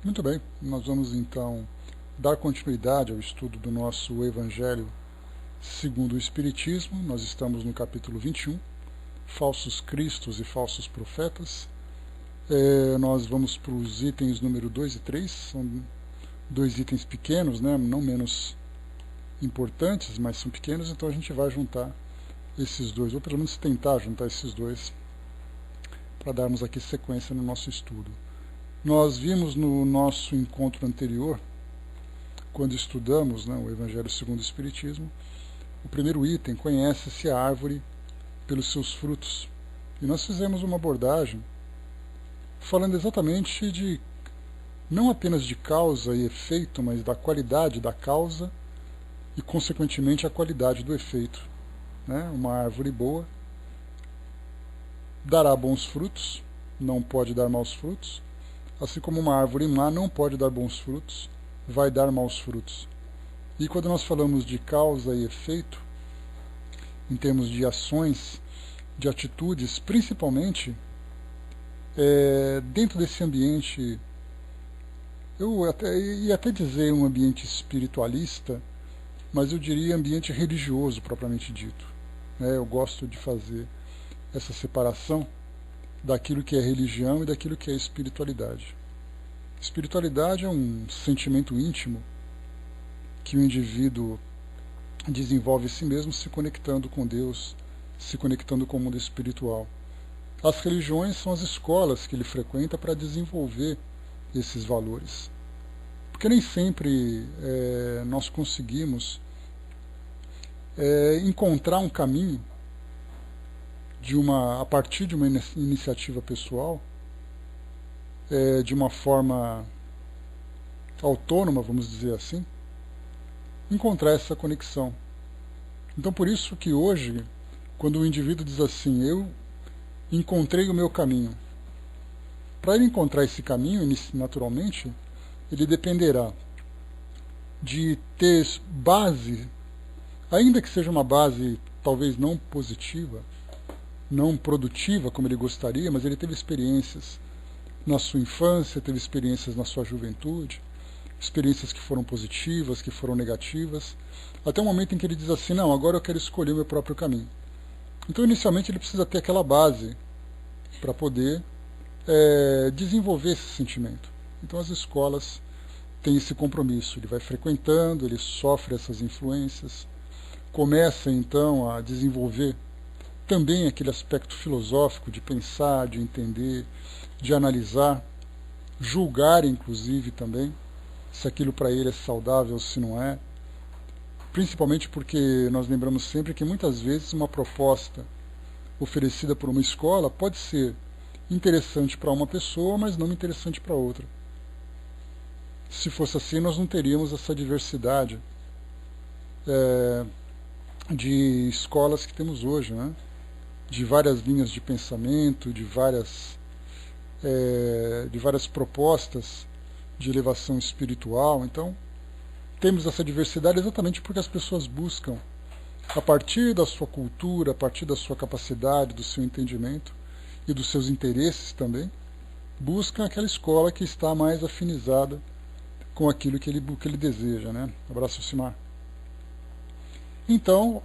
Muito bem, nós vamos então dar continuidade ao estudo do nosso Evangelho segundo o Espiritismo. Nós estamos no capítulo 21, Falsos Cristos e Falsos Profetas. Nós vamos para os itens número 2 e 3, são dois itens pequenos, né? Não menos importantes, mas são pequenos, então a gente vai juntar esses dois, ou pelo menos tentar juntar esses dois, para darmos aqui sequência no nosso estudo. Nós vimos no nosso encontro anterior, quando estudamos, né, o Evangelho segundo o Espiritismo, o primeiro item, conhece-se a árvore pelos seus frutos. E nós fizemos uma abordagem falando exatamente de, não apenas de causa e efeito, mas da qualidade da causa e, consequentemente, a qualidade do efeito. Né? Uma árvore boa dará bons frutos, não pode dar maus frutos, assim como uma árvore má não pode dar bons frutos, vai dar maus frutos. E quando nós falamos de causa e efeito, em termos de ações, de atitudes, principalmente dentro desse ambiente, eu ia até dizer um ambiente espiritualista, mas eu diria ambiente religioso propriamente dito. Eu gosto de fazer essa separação daquilo que é religião e daquilo que é espiritualidade. Espiritualidade é um sentimento íntimo que o indivíduo desenvolve em si mesmo se conectando com Deus, se conectando com o mundo espiritual. As religiões são as escolas que ele frequenta para desenvolver esses valores. Porque nem sempre nós conseguimos encontrar um caminho a partir de uma iniciativa pessoal, de uma forma autônoma, vamos dizer assim, encontrar essa conexão. Então, por isso que hoje, quando o indivíduo diz assim, eu encontrei o meu caminho, para ele encontrar esse caminho, naturalmente, ele dependerá de ter base, ainda que seja uma base talvez não positiva, não produtiva como ele gostaria, mas ele teve experiências na sua infância, teve experiências na sua juventude, experiências que foram positivas, que foram negativas, até o momento em que ele diz assim, não, agora eu quero escolher o meu próprio caminho. Então, inicialmente, ele precisa ter aquela base para poder desenvolver esse sentimento. Então, as escolas têm esse compromisso, ele vai frequentando, ele sofre essas influências, começa, então, a desenvolver também aquele aspecto filosófico de pensar, de entender, de analisar, julgar, inclusive, também, se aquilo para ele é saudável ou se não é, principalmente porque nós lembramos sempre que muitas vezes uma proposta oferecida por uma escola pode ser interessante para uma pessoa, mas não interessante para outra. Se fosse assim, nós não teríamos essa diversidade de escolas que temos hoje, né? De várias linhas de pensamento, de várias propostas de elevação espiritual. Então, temos essa diversidade exatamente porque as pessoas buscam, a partir da sua cultura, a partir da sua capacidade, do seu entendimento e dos seus interesses também, buscam aquela escola que está mais afinizada com aquilo que ele deseja, né? Abraço, Simar. Então,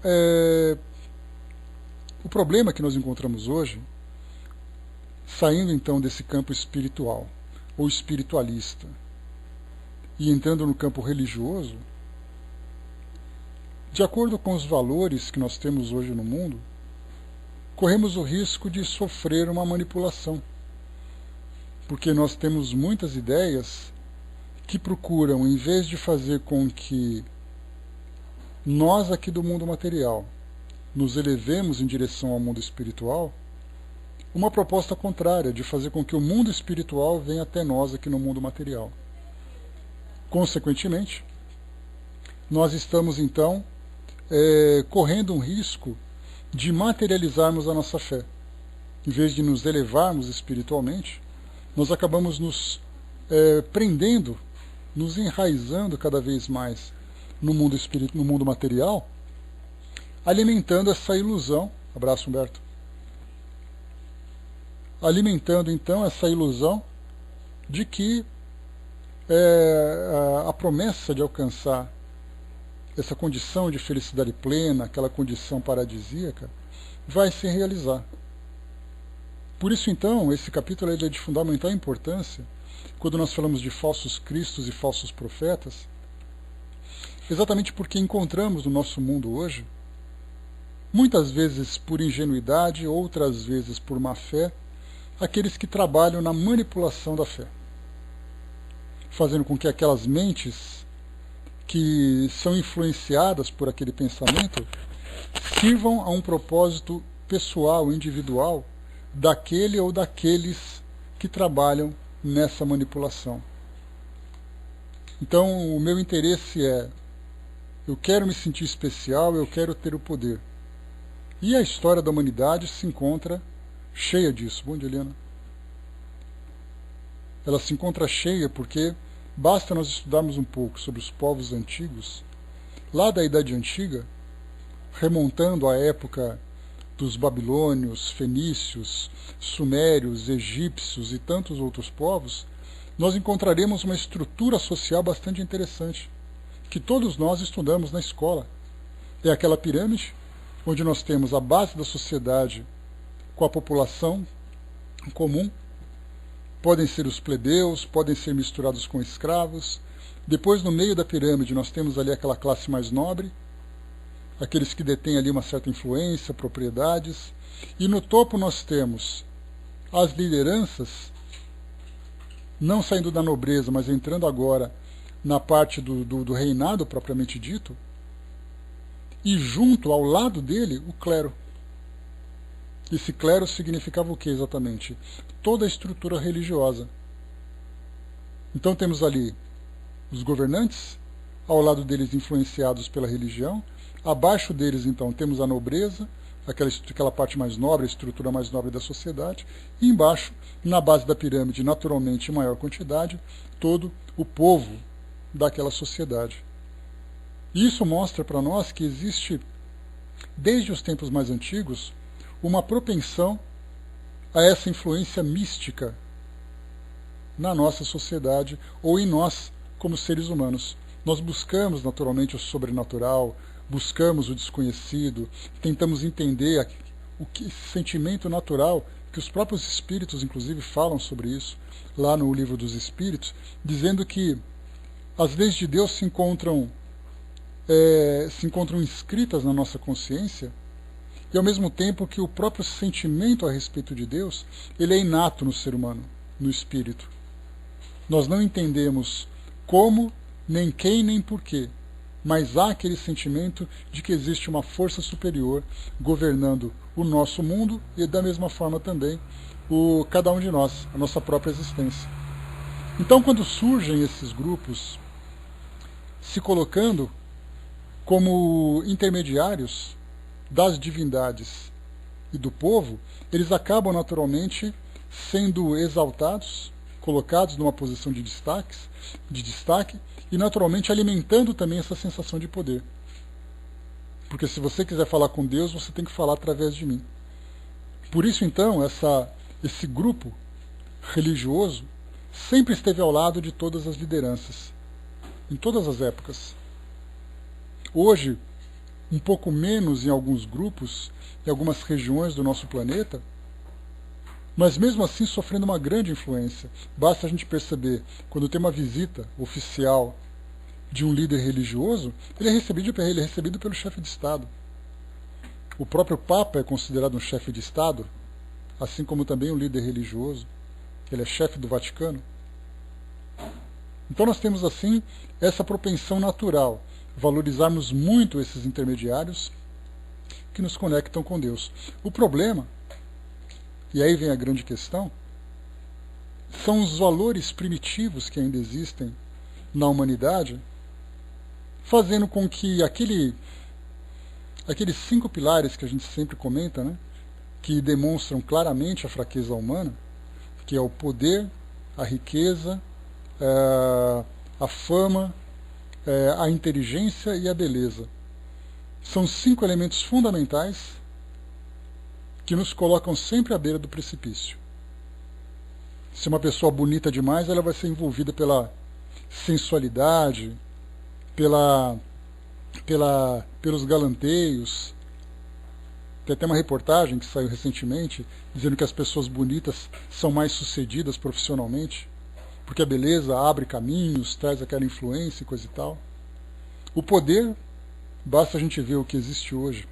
o problema que nós encontramos hoje, saindo então desse campo espiritual ou espiritualista e entrando no campo religioso, de acordo com os valores que nós temos hoje no mundo, corremos o risco de sofrer uma manipulação, porque nós temos muitas ideias que procuram, em vez de fazer com que nós aqui do mundo material nos elevemos em direção ao mundo espiritual, uma proposta contrária, de fazer com que o mundo espiritual venha até nós aqui no mundo material. Consequentemente, nós estamos então correndo um risco de materializarmos a nossa fé. Em vez de nos elevarmos espiritualmente, nós acabamos nos prendendo, nos enraizando cada vez mais no mundo material, alimentando essa ilusão. Abraço, Humberto. Alimentando então essa ilusão de que a promessa de alcançar essa condição de felicidade plena, aquela condição paradisíaca, vai se realizar. Por isso, então, esse capítulo é de fundamental importância quando nós falamos de falsos cristos e falsos profetas, exatamente porque encontramos no nosso mundo hoje, muitas vezes por ingenuidade, outras vezes por má fé, aqueles que trabalham na manipulação da fé, fazendo com que aquelas mentes que são influenciadas por aquele pensamento sirvam a um propósito pessoal, individual, daquele ou daqueles que trabalham nessa manipulação. Então, o meu interesse é, eu quero me sentir especial, eu quero ter o poder. E a história da humanidade se encontra cheia disso. Bom dia, Helena. Ela se encontra cheia porque basta nós estudarmos um pouco sobre os povos antigos, lá da Idade Antiga, remontando à época dos babilônios, fenícios, sumérios, egípcios e tantos outros povos, nós encontraremos uma estrutura social bastante interessante, que todos nós estudamos na escola. É aquela pirâmide, onde nós temos a base da sociedade com a população comum, podem ser os plebeus, podem ser misturados com escravos. Depois, no meio da pirâmide, nós temos ali aquela classe mais nobre, aqueles que detêm ali uma certa influência, propriedades. E no topo nós temos as lideranças, não saindo da nobreza, mas entrando agora na parte do reinado propriamente dito, e junto, ao lado dele, o clero. Esse clero significava o que exatamente? Toda a estrutura religiosa. Então temos ali os governantes, ao lado deles influenciados pela religião, abaixo deles então temos a nobreza, aquela parte mais nobre, a estrutura mais nobre da sociedade, e embaixo, na base da pirâmide, naturalmente em maior quantidade, todo o povo daquela sociedade. E isso mostra para nós que existe, desde os tempos mais antigos, uma propensão a essa influência mística na nossa sociedade ou em nós como seres humanos. Nós buscamos naturalmente o sobrenatural, buscamos o desconhecido, tentamos entender esse sentimento natural, que os próprios espíritos inclusive falam sobre isso, lá no Livro dos Espíritos, dizendo que as leis de Deus se encontram inscritas na nossa consciência, e ao mesmo tempo que o próprio sentimento a respeito de Deus, ele é inato no ser humano, no espírito. Nós não entendemos como, nem quem, nem porquê, mas há aquele sentimento de que existe uma força superior governando o nosso mundo e da mesma forma também cada um de nós, a nossa própria existência. Então, quando surgem esses grupos se colocando como intermediários das divindades e do povo, eles acabam naturalmente sendo exaltados, colocados numa posição de destaque e naturalmente alimentando também essa sensação de poder. Porque se você quiser falar com Deus, você tem que falar através de mim. Por isso então, esse grupo religioso sempre esteve ao lado de todas as lideranças, em todas as épocas. Hoje, um pouco menos em alguns grupos, em algumas regiões do nosso planeta, mas mesmo assim sofrendo uma grande influência. Basta a gente perceber, quando tem uma visita oficial de um líder religioso, ele é recebido pelo chefe de Estado. O próprio Papa é considerado um chefe de Estado, assim como também um líder religioso. Ele é chefe do Vaticano. Então nós temos assim essa propensão natural, valorizarmos muito esses intermediários que nos conectam com Deus. O problema, e aí vem a grande questão, são os valores primitivos que ainda existem na humanidade, fazendo com que aqueles 5 pilares que a gente sempre comenta, né, que demonstram claramente a fraqueza humana, que é o poder, a riqueza, a fama, a inteligência e a beleza. São 5 elementos fundamentais que nos colocam sempre à beira do precipício. Se uma pessoa bonita demais, ela vai ser envolvida pela sensualidade, pelos galanteios. Tem até uma reportagem que saiu recentemente dizendo que as pessoas bonitas são mais sucedidas profissionalmente, porque a beleza abre caminhos, traz aquela influência e coisa e tal. O poder, basta a gente ver o que existe hoje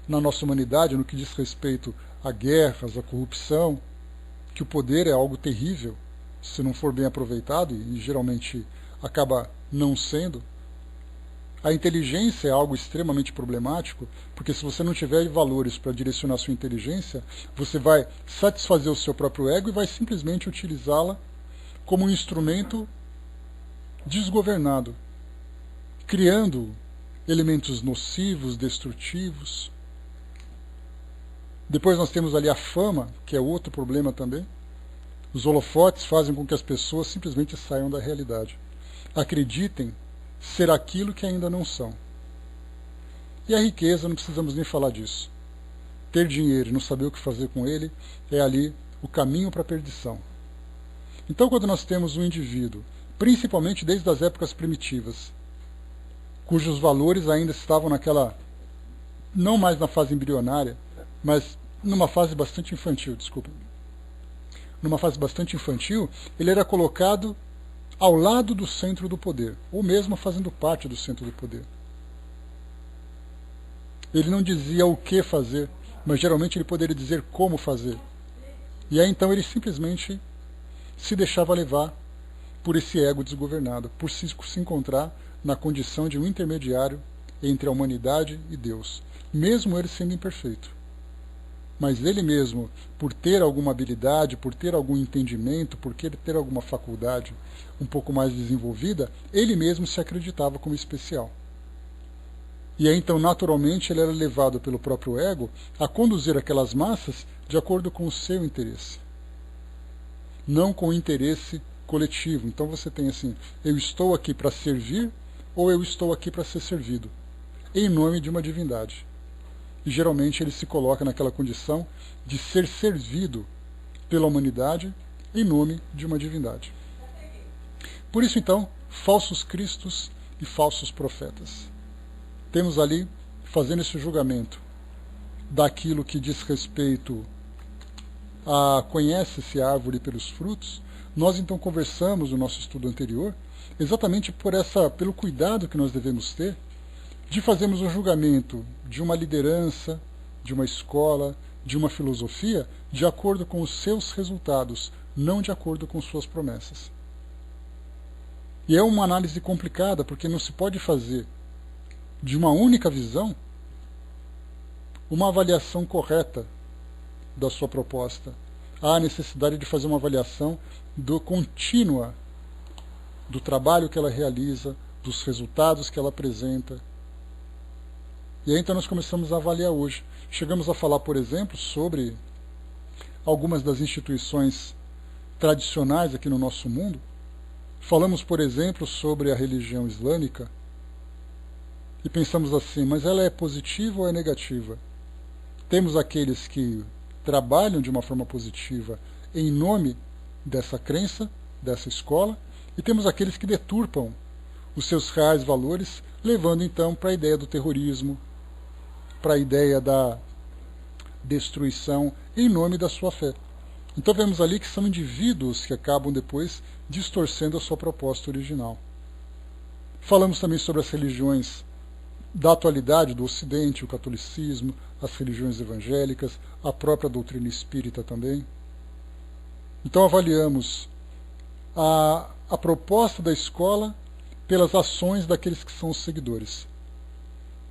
na nossa humanidade no que diz respeito a guerras, a corrupção, que o poder é algo terrível se não for bem aproveitado, e geralmente acaba não sendo. A inteligência é algo extremamente problemático, porque se você não tiver valores para direcionar sua inteligência, você vai satisfazer o seu próprio ego e vai simplesmente utilizá-la como um instrumento desgovernado, criando elementos nocivos, destrutivos. Depois nós temos ali a fama, que é outro problema também. Os holofotes fazem com que as pessoas simplesmente saiam da realidade. Acreditem ser aquilo que ainda não são. E a riqueza, não precisamos nem falar disso. Ter dinheiro e não saber o que fazer com ele é ali o caminho para a perdição. Então, quando nós temos um indivíduo, principalmente desde as épocas primitivas, cujos valores ainda estavam naquela, não mais na fase embrionária, mas numa fase bastante infantil, numa fase bastante infantil, ele era colocado ao lado do centro do poder, ou mesmo fazendo parte do centro do poder. Ele não dizia o que fazer, mas geralmente ele poderia dizer como fazer. E aí então ele simplesmente se deixava levar por esse ego desgovernado, por se encontrar na condição de um intermediário entre a humanidade e Deus, mesmo ele sendo imperfeito. Mas ele mesmo, por ter alguma habilidade, por ter algum entendimento, por ter alguma faculdade um pouco mais desenvolvida, ele mesmo se acreditava como especial. E aí então, naturalmente, ele era levado pelo próprio ego a conduzir aquelas massas de acordo com o seu interesse, não com o interesse coletivo. Então você tem assim, eu estou aqui para servir ou eu estou aqui para ser servido, em nome de uma divindade. E geralmente ele se coloca naquela condição de ser servido pela humanidade em nome de uma divindade. Por isso então, falsos cristos e falsos profetas. Temos ali, fazendo esse julgamento daquilo que diz respeito a conhece-se a árvore pelos frutos, nós então conversamos no nosso estudo anterior, exatamente pelo cuidado que nós devemos ter de fazermos um julgamento de uma liderança, de uma escola, de uma filosofia, de acordo com os seus resultados, não de acordo com suas promessas. E é uma análise complicada, porque não se pode fazer de uma única visão uma avaliação correta da sua proposta. Há a necessidade de fazer uma avaliação contínua do trabalho que ela realiza, dos resultados que ela apresenta. E aí então nós começamos a avaliar hoje. Chegamos a falar, por exemplo, sobre algumas das instituições tradicionais aqui no nosso mundo. Falamos, por exemplo, sobre a religião islâmica e pensamos assim, mas ela é positiva ou é negativa? Temos aqueles que trabalham de uma forma positiva em nome dessa crença, dessa escola, e temos aqueles que deturpam os seus reais valores, levando então para a ideia do terrorismo, para a ideia da destruição em nome da sua fé. Então vemos ali que são indivíduos que acabam depois distorcendo a sua proposta original. Falamos também sobre as religiões da atualidade do Ocidente, o catolicismo, as religiões evangélicas, a própria doutrina espírita também. Então avaliamos a proposta da escola pelas ações daqueles que são os seguidores.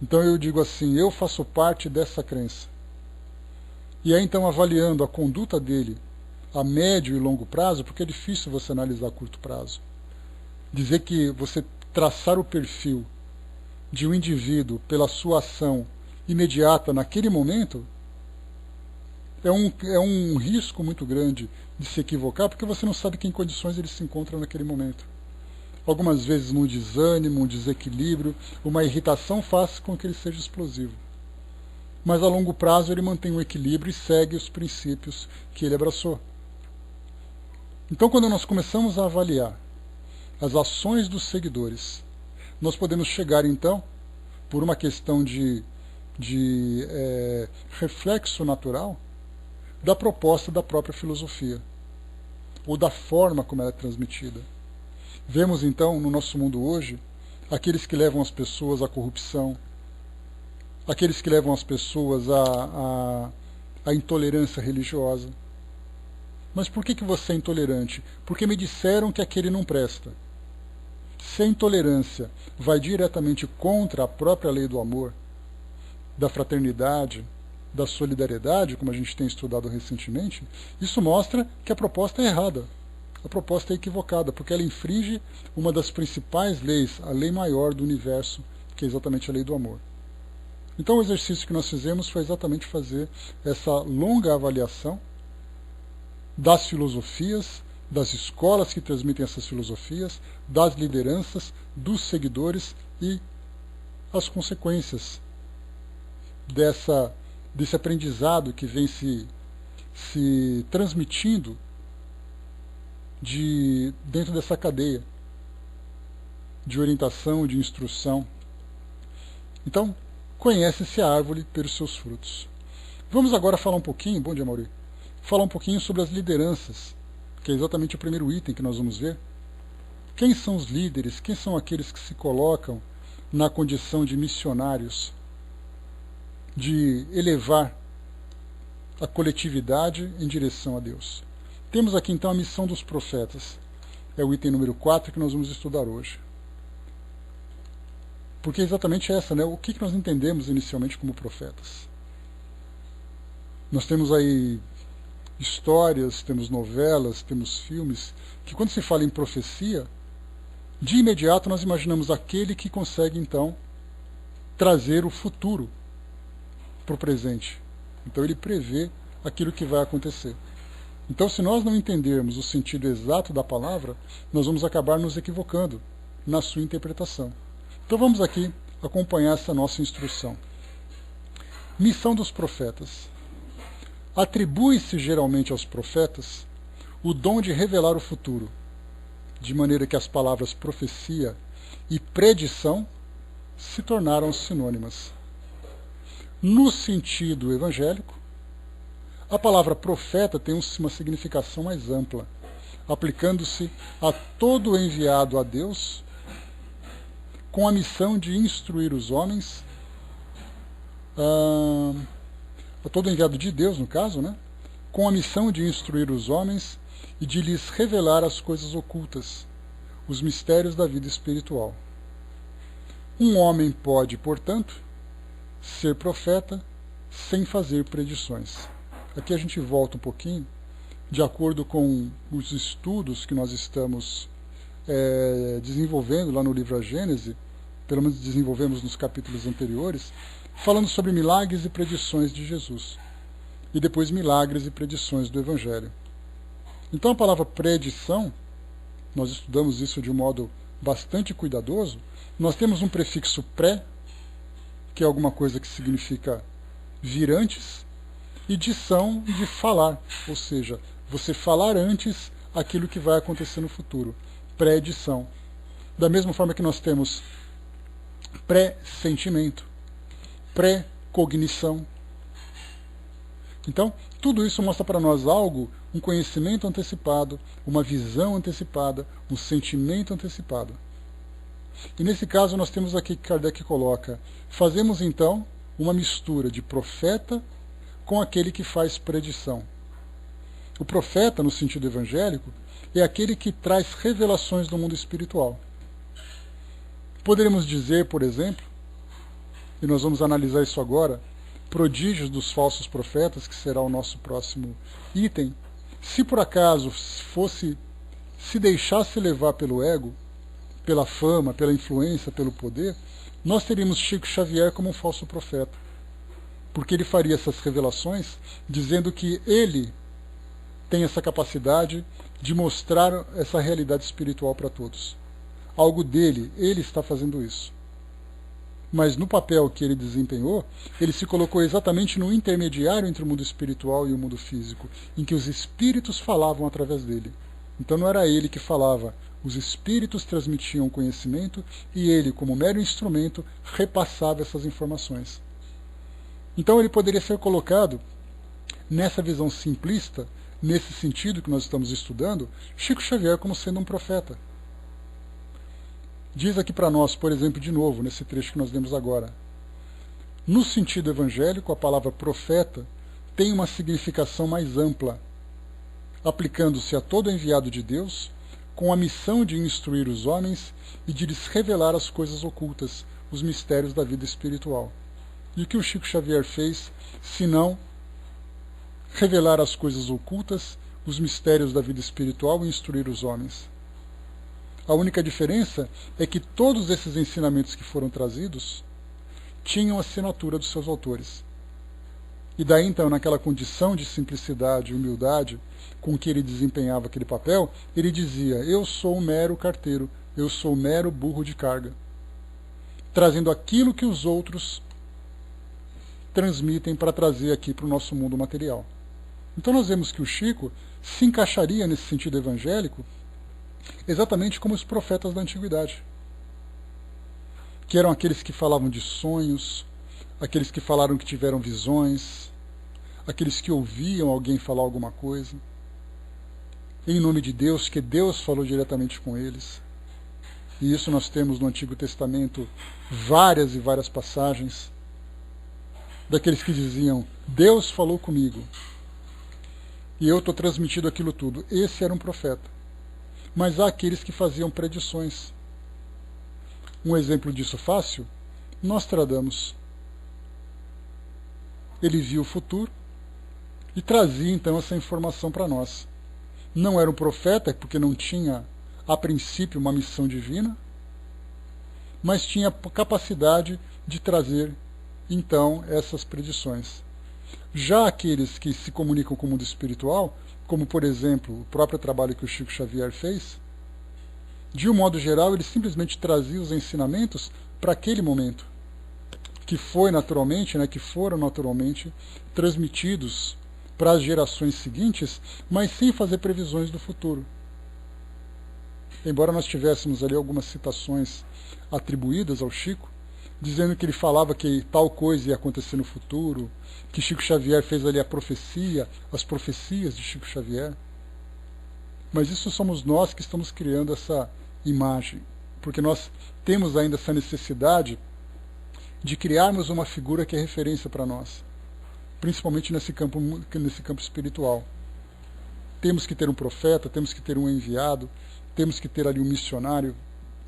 Então eu digo assim, eu faço parte dessa crença. E aí então avaliando a conduta dele a médio e longo prazo, porque é difícil você analisar a curto prazo. Dizer que você traçar o perfil de um indivíduo pela sua ação imediata naquele momento é um risco muito grande de se equivocar, porque você não sabe em que condições ele se encontra naquele momento. Algumas vezes um desânimo, um desequilíbrio, uma irritação faz com que ele seja explosivo. Mas a longo prazo ele mantém o equilíbrio e segue os princípios que ele abraçou. Então quando nós começamos a avaliar as ações dos seguidores. Nós podemos chegar, então, por uma questão de reflexo natural, da proposta da própria filosofia, ou da forma como ela é transmitida. Vemos, então, no nosso mundo hoje, aqueles que levam as pessoas à corrupção, aqueles que levam as pessoas à intolerância religiosa. Mas por que você é intolerante? Porque me disseram que aquele não presta. Se a intolerância vai diretamente contra a própria lei do amor, da fraternidade, da solidariedade, como a gente tem estudado recentemente, isso mostra que a proposta é errada. A proposta é equivocada, porque ela infringe uma das principais leis, a lei maior do universo, que é exatamente a lei do amor. Então o exercício que nós fizemos foi exatamente fazer essa longa avaliação das filosofias, das escolas que transmitem essas filosofias, das lideranças, dos seguidores e as consequências desse aprendizado que vem se transmitindo dentro dessa cadeia de orientação, de instrução. Então, conhece-se a árvore pelos seus frutos. Vamos agora falar um pouquinho, bom dia, Mauri, falar um pouquinho sobre as lideranças, que é exatamente o primeiro item que nós vamos ver. Quem são os líderes? Quem são aqueles que se colocam na condição de missionários, de elevar a coletividade em direção a Deus? Temos aqui então a missão dos profetas. É o item número 4 que nós vamos estudar hoje. Porque é exatamente essa, né? O que nós entendemos inicialmente como profetas? Nós temos aí histórias, temos novelas, temos filmes, que quando se fala em profecia, de imediato nós imaginamos aquele que consegue então trazer o futuro para o presente. Então ele prevê aquilo que vai acontecer. Então, se nós não entendermos o sentido exato da palavra, nós vamos acabar nos equivocando na sua interpretação. Então vamos aqui acompanhar essa nossa instrução. Missão dos profetas. Atribui-se geralmente aos profetas o dom de revelar o futuro, de maneira que as palavras profecia e predição se tornaram sinônimas. No sentido evangélico, a palavra profeta tem uma significação mais ampla, aplicando-se a todo enviado a Deus com a missão de instruir os homens, a todo enviado de Deus, no caso, né? Com a missão de instruir os homens e de lhes revelar as coisas ocultas, os mistérios da vida espiritual. Um homem pode, portanto, ser profeta sem fazer predições. Aqui a gente volta um pouquinho, de acordo com os estudos que nós estamos desenvolvendo lá no livro A Gênese, pelo menos desenvolvemos nos capítulos anteriores, falando sobre milagres e predições de Jesus, e depois milagres e predições do Evangelho. Então a palavra predição, nós estudamos isso de um modo bastante cuidadoso. Nós temos um prefixo pré, que é alguma coisa que significa vir antes, e dição de falar, ou seja, você falar antes aquilo que vai acontecer no futuro. Predição. Da mesma forma que nós temos pré-sentimento, pré-cognição. Então, tudo isso mostra para nós algo, um conhecimento antecipado, uma visão antecipada, um sentimento antecipado. E nesse caso nós temos aqui que Kardec coloca, fazemos então uma mistura de profeta com aquele que faz predição. O profeta, no sentido evangélico, é aquele que traz revelações do mundo espiritual. Poderíamos dizer, por exemplo, e nós vamos analisar isso agora, prodígios dos falsos profetas, que será o nosso próximo item, se por acaso se deixasse levar pelo ego, pela fama, pela influência, pelo poder, nós teríamos Chico Xavier como um falso profeta. Porque ele faria essas revelações dizendo que ele tem essa capacidade de mostrar essa realidade espiritual para todos. Algo dele, ele está fazendo isso. Mas no papel que ele desempenhou, ele se colocou exatamente no intermediário entre o mundo espiritual e o mundo físico, em que os espíritos falavam através dele. Então não era ele que falava, Os espíritos transmitiam conhecimento e ele, como mero instrumento, repassava essas informações. Então ele poderia ser colocado nessa visão simplista, nesse sentido que nós estamos estudando, Chico Xavier como sendo um profeta. Diz aqui para nós, por exemplo, de novo, nesse trecho que nós lemos agora, no sentido evangélico, a palavra profeta tem uma significação mais ampla, aplicando-se a todo enviado de Deus, com a missão de instruir os homens e de lhes revelar as coisas ocultas, os mistérios da vida espiritual. E o que o Chico Xavier fez, senão revelar as coisas ocultas, os mistérios da vida espiritual e instruir os homens? A única diferença é que todos esses ensinamentos que foram trazidos tinham a assinatura dos seus autores. E daí então, naquela condição de simplicidade e humildade com que ele desempenhava aquele papel, ele dizia: eu sou um mero carteiro, eu sou um mero burro de carga, trazendo aquilo que os outros transmitem para trazer aqui para o nosso mundo material. Então nós vemos que o Chico se encaixaria nesse sentido evangélico exatamente como os profetas da antiguidade, que eram aqueles que falavam de sonhos, aqueles que falaram que tiveram visões, aqueles que ouviam alguém falar alguma coisa, em nome de Deus, que Deus falou diretamente com eles. E isso nós temos no Antigo Testamento várias e várias passagens daqueles que diziam: Deus falou comigo e eu estou transmitindo aquilo tudo. Esse era um profeta. Mas há aqueles que faziam predições. Um exemplo disso fácil, Nostradamus. Ele viu o futuro e trazia então essa informação para nós. Não era um profeta, porque não tinha, a princípio, uma missão divina, mas tinha capacidade de trazer, então, essas predições. Já aqueles que se comunicam com o mundo espiritual, como, por exemplo, o próprio trabalho que o Chico Xavier fez, de um modo geral, ele simplesmente trazia os ensinamentos para aquele momento, que foi naturalmente, que foram naturalmente transmitidos para as gerações seguintes, mas sem fazer previsões do futuro. Embora nós tivéssemos ali algumas citações atribuídas ao Chico, dizendo que ele falava que tal coisa ia acontecer no futuro, que Chico Xavier fez ali a profecia, as profecias de Chico Xavier. Mas isso somos nós que estamos criando essa imagem, porque nós temos ainda essa necessidade de criarmos uma figura que é referência para nós, principalmente nesse campo espiritual. Temos que ter um profeta, temos que ter um enviado, temos que ter ali um missionário.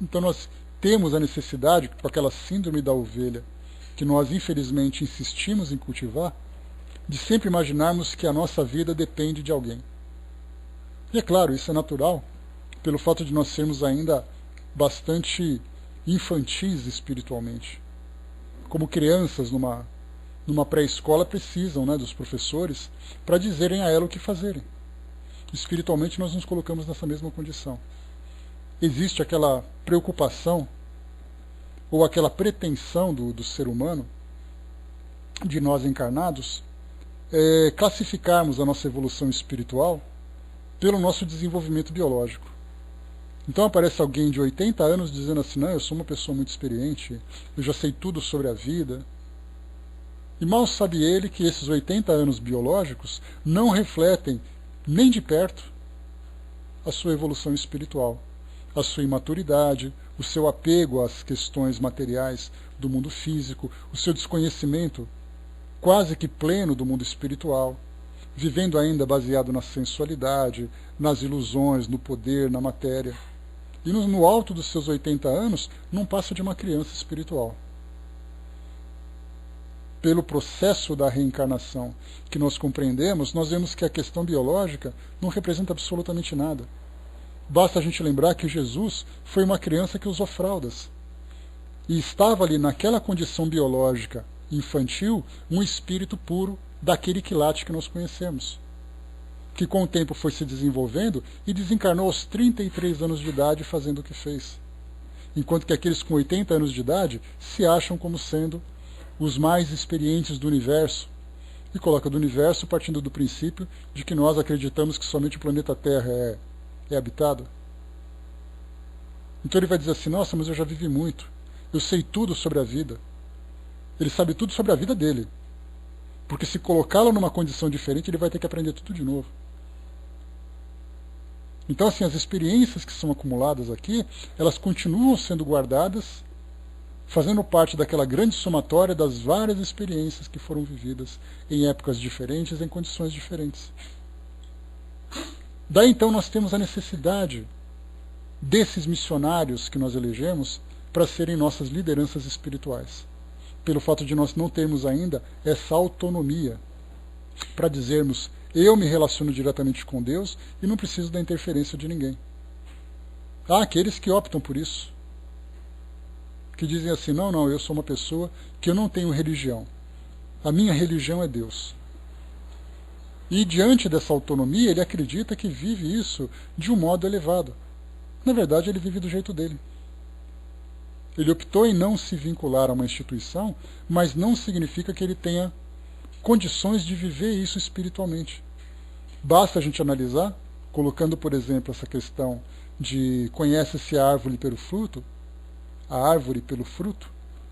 Então nós temos a necessidade, com aquela síndrome da ovelha, que nós infelizmente insistimos em cultivar, de sempre imaginarmos que a nossa vida depende de alguém. E é claro, isso é natural, pelo fato de nós sermos ainda bastante infantis espiritualmente. Como crianças numa pré-escola precisam dos professores para dizerem a ela o que fazerem. Espiritualmente nós nos colocamos nessa mesma condição. Existe aquela preocupação ou aquela pretensão do ser humano, de nós encarnados, classificarmos a nossa evolução espiritual pelo nosso desenvolvimento biológico. Então aparece alguém de 80 anos dizendo assim: não, eu sou uma pessoa muito experiente, eu já sei tudo sobre a vida. E mal sabe ele que esses 80 anos biológicos não refletem nem de perto a sua evolução espiritual, a sua imaturidade, o seu apego às questões materiais do mundo físico, o seu desconhecimento quase que pleno do mundo espiritual, vivendo ainda baseado na sensualidade, nas ilusões, no poder, na matéria. E no alto dos seus 80 anos, não passa de uma criança espiritual. Pelo processo da reencarnação que nós compreendemos, nós vemos que a questão biológica não representa absolutamente nada. Basta a gente lembrar que Jesus foi uma criança que usou fraldas. E estava ali naquela condição biológica infantil, um espírito puro daquele quilate que nós conhecemos, que com o tempo foi se desenvolvendo e desencarnou aos 33 anos de idade fazendo o que fez. Enquanto que aqueles com 80 anos de idade se acham como sendo os mais experientes do universo, e coloca do universo partindo do princípio de que nós acreditamos que somente o planeta Terra é habitado. Então ele vai dizer assim, nossa, mas eu já vivi muito, eu sei tudo sobre a vida. Ele sabe tudo sobre a vida dele, porque se colocá-lo numa condição diferente, ele vai ter que aprender tudo de novo. Então, assim, as experiências que são acumuladas aqui, elas continuam sendo guardadas, fazendo parte daquela grande somatória das várias experiências que foram vividas em épocas diferentes, em condições diferentes. Daí, então, nós temos a necessidade desses missionários que nós elegemos para serem nossas lideranças espirituais, pelo fato de nós não termos ainda essa autonomia para dizermos, eu me relaciono diretamente com Deus e não preciso da interferência de ninguém. Há aqueles que optam por isso, que dizem assim, não, eu sou uma pessoa que eu não tenho religião, a minha religião é Deus. E diante dessa autonomia, ele acredita que vive isso de um modo elevado. Na verdade, ele vive do jeito dele. Ele optou em não se vincular a uma instituição, mas não significa que ele tenha condições de viver isso espiritualmente. Basta a gente analisar, colocando, por exemplo, essa questão de conhece-se a árvore pelo fruto,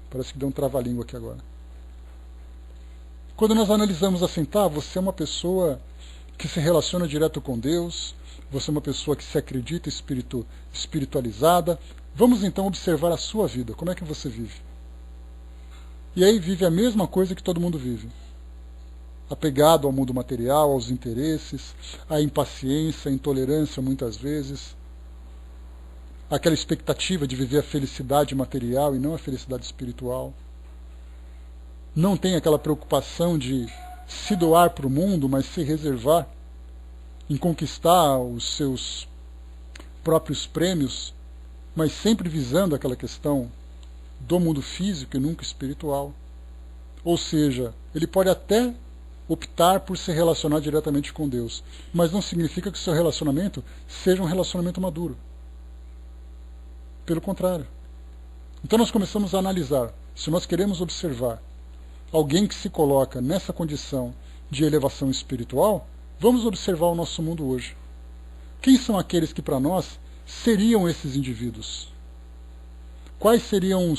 parece que deu um trava-língua aqui agora. Quando nós analisamos assim, tá, você é uma pessoa que se relaciona direto com Deus, você é uma pessoa que se acredita espiritualizada, vamos então observar a sua vida, como é que você vive? E aí vive a mesma coisa que todo mundo vive. Apegado ao mundo material, aos interesses, à impaciência, à intolerância muitas vezes, aquela expectativa de viver a felicidade material e não a felicidade espiritual. Não tem aquela preocupação de se doar para o mundo, mas se reservar em conquistar os seus próprios prêmios, mas sempre visando aquela questão do mundo físico e nunca espiritual. Ou seja, ele pode até optar por se relacionar diretamente com Deus, mas não significa que o seu relacionamento seja um relacionamento maduro. Pelo contrário. Então nós começamos a analisar, se nós queremos observar alguém que se coloca nessa condição de elevação espiritual, vamos observar o nosso mundo hoje. Quem são aqueles que para nós seriam esses indivíduos? Quais seriam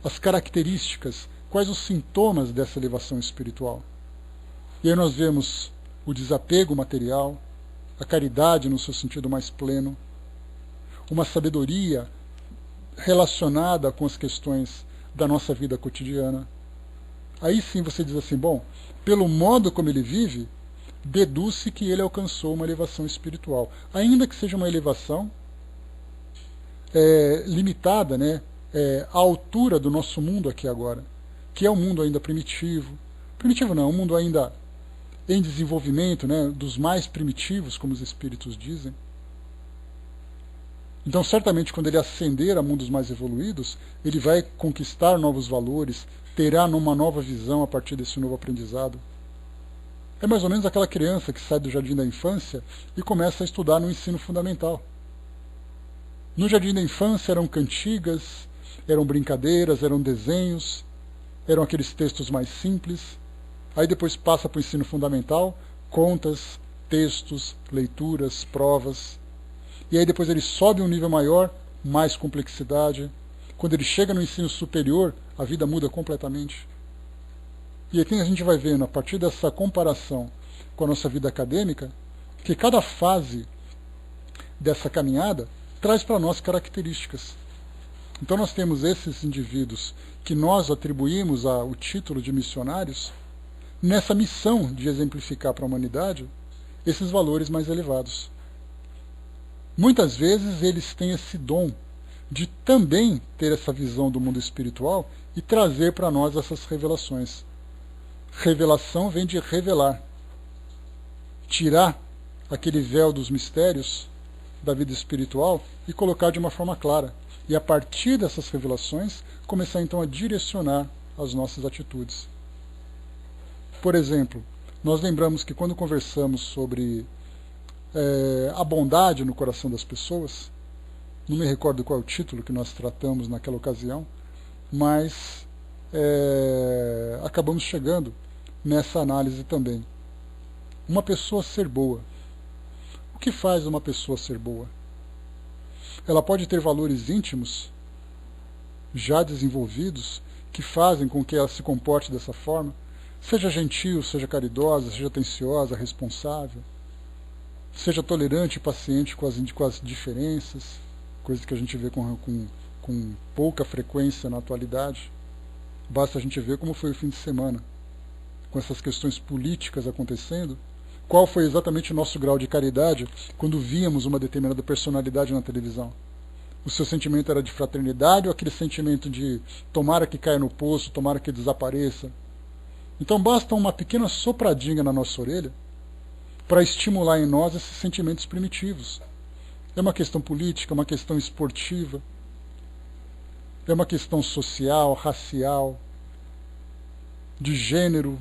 as características, quais os sintomas dessa elevação espiritual? E aí nós vemos o desapego material, a caridade no seu sentido mais pleno, uma sabedoria relacionada com as questões da nossa vida cotidiana. Aí sim você diz assim, bom, pelo modo como ele vive, deduz-se que ele alcançou uma elevação espiritual, ainda que seja uma elevação limitada, né, à altura do nosso mundo aqui agora, que é um mundo ainda primitivo não, um mundo ainda em desenvolvimento, né, dos mais primitivos, como os espíritos dizem. Então, certamente, quando ele ascender a mundos mais evoluídos, ele vai conquistar novos valores, terá uma nova visão a partir desse novo aprendizado. É mais ou menos aquela criança que sai do jardim da infância e começa a estudar no ensino fundamental. No jardim da infância eram cantigas, eram brincadeiras, eram desenhos, eram aqueles textos mais simples. Aí depois passa para o ensino fundamental, contas, textos, leituras, provas. E aí depois ele sobe um nível maior, mais complexidade. Quando ele chega no ensino superior, a vida muda completamente. E aqui a gente vai vendo, a partir dessa comparação com a nossa vida acadêmica, que cada fase dessa caminhada traz para nós características. Então nós temos esses indivíduos que nós atribuímos o título de missionários, nessa missão de exemplificar para a humanidade esses valores mais elevados. Muitas vezes eles têm esse dom de também ter essa visão do mundo espiritual e trazer para nós essas revelações. Revelação vem de revelar, tirar aquele véu dos mistérios da vida espiritual e colocar de uma forma clara. E a partir dessas revelações, começar então a direcionar as nossas atitudes. Por exemplo, nós lembramos que quando conversamos sobre a bondade no coração das pessoas, não me recordo qual é o título que nós tratamos naquela ocasião, mas acabamos chegando nessa análise também. Uma pessoa ser boa. O que faz uma pessoa ser boa? ela pode ter valores íntimos, já desenvolvidos, que fazem com que ela se comporte dessa forma, seja gentil, seja caridosa, seja atenciosa, responsável, seja tolerante e paciente com as diferenças, coisa que a gente vê com pouca frequência na atualidade. Basta a gente ver como foi o fim de semana, com essas questões políticas acontecendo, qual foi exatamente o nosso grau de caridade quando víamos uma determinada personalidade na televisão. O seu sentimento era de fraternidade ou aquele sentimento de tomara que caia no poço, tomara que desapareça? Então basta uma pequena sopradinha na nossa orelha para estimular em nós esses sentimentos primitivos. É uma questão política, é uma questão esportiva, é uma questão social, racial, de gênero,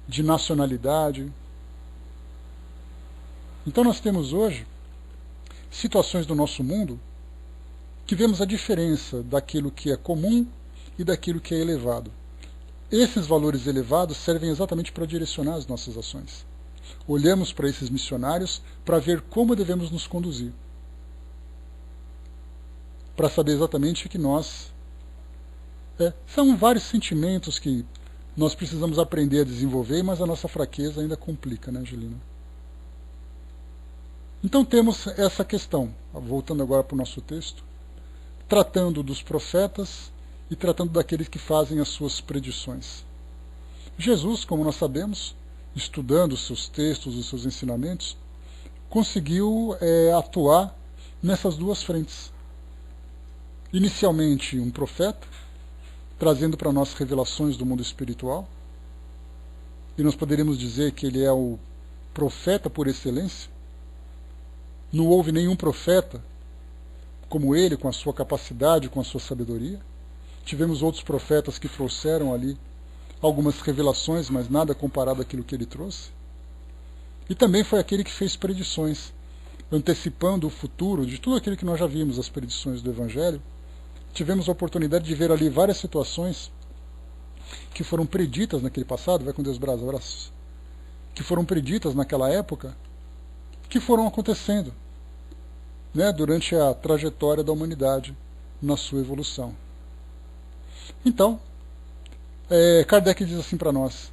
de nacionalidade. Então nós temos hoje situações do nosso mundo que vemos a diferença daquilo que é comum e daquilo que é elevado. Esses valores elevados servem exatamente para direcionar as nossas ações. Olhamos para esses missionários para ver como devemos nos conduzir, para saber exatamente que nós... são vários sentimentos que nós precisamos aprender a desenvolver, mas a nossa fraqueza ainda complica, né, Angelina? Então temos essa questão, voltando agora para o nosso texto, tratando dos profetas e tratando daqueles que fazem as suas predições. Jesus, como nós sabemos, estudando os seus textos, os seus ensinamentos, conseguiu atuar nessas duas frentes. Inicialmente um profeta, trazendo para nós revelações do mundo espiritual, e nós poderíamos dizer que ele é o profeta por excelência. Não houve nenhum profeta como ele, com a sua capacidade, com a sua sabedoria. Tivemos outros profetas que trouxeram ali algumas revelações, mas nada comparado àquilo que ele trouxe. E também foi aquele que fez predições, antecipando o futuro de tudo aquilo que nós já vimos, as predições do Evangelho. Tivemos a oportunidade de ver ali várias situações que foram preditas naquele passado, vai com Deus, abraços, que foram preditas naquela época, que foram acontecendo, né, durante a trajetória da humanidade na sua evolução. Então, Kardec diz assim para nós: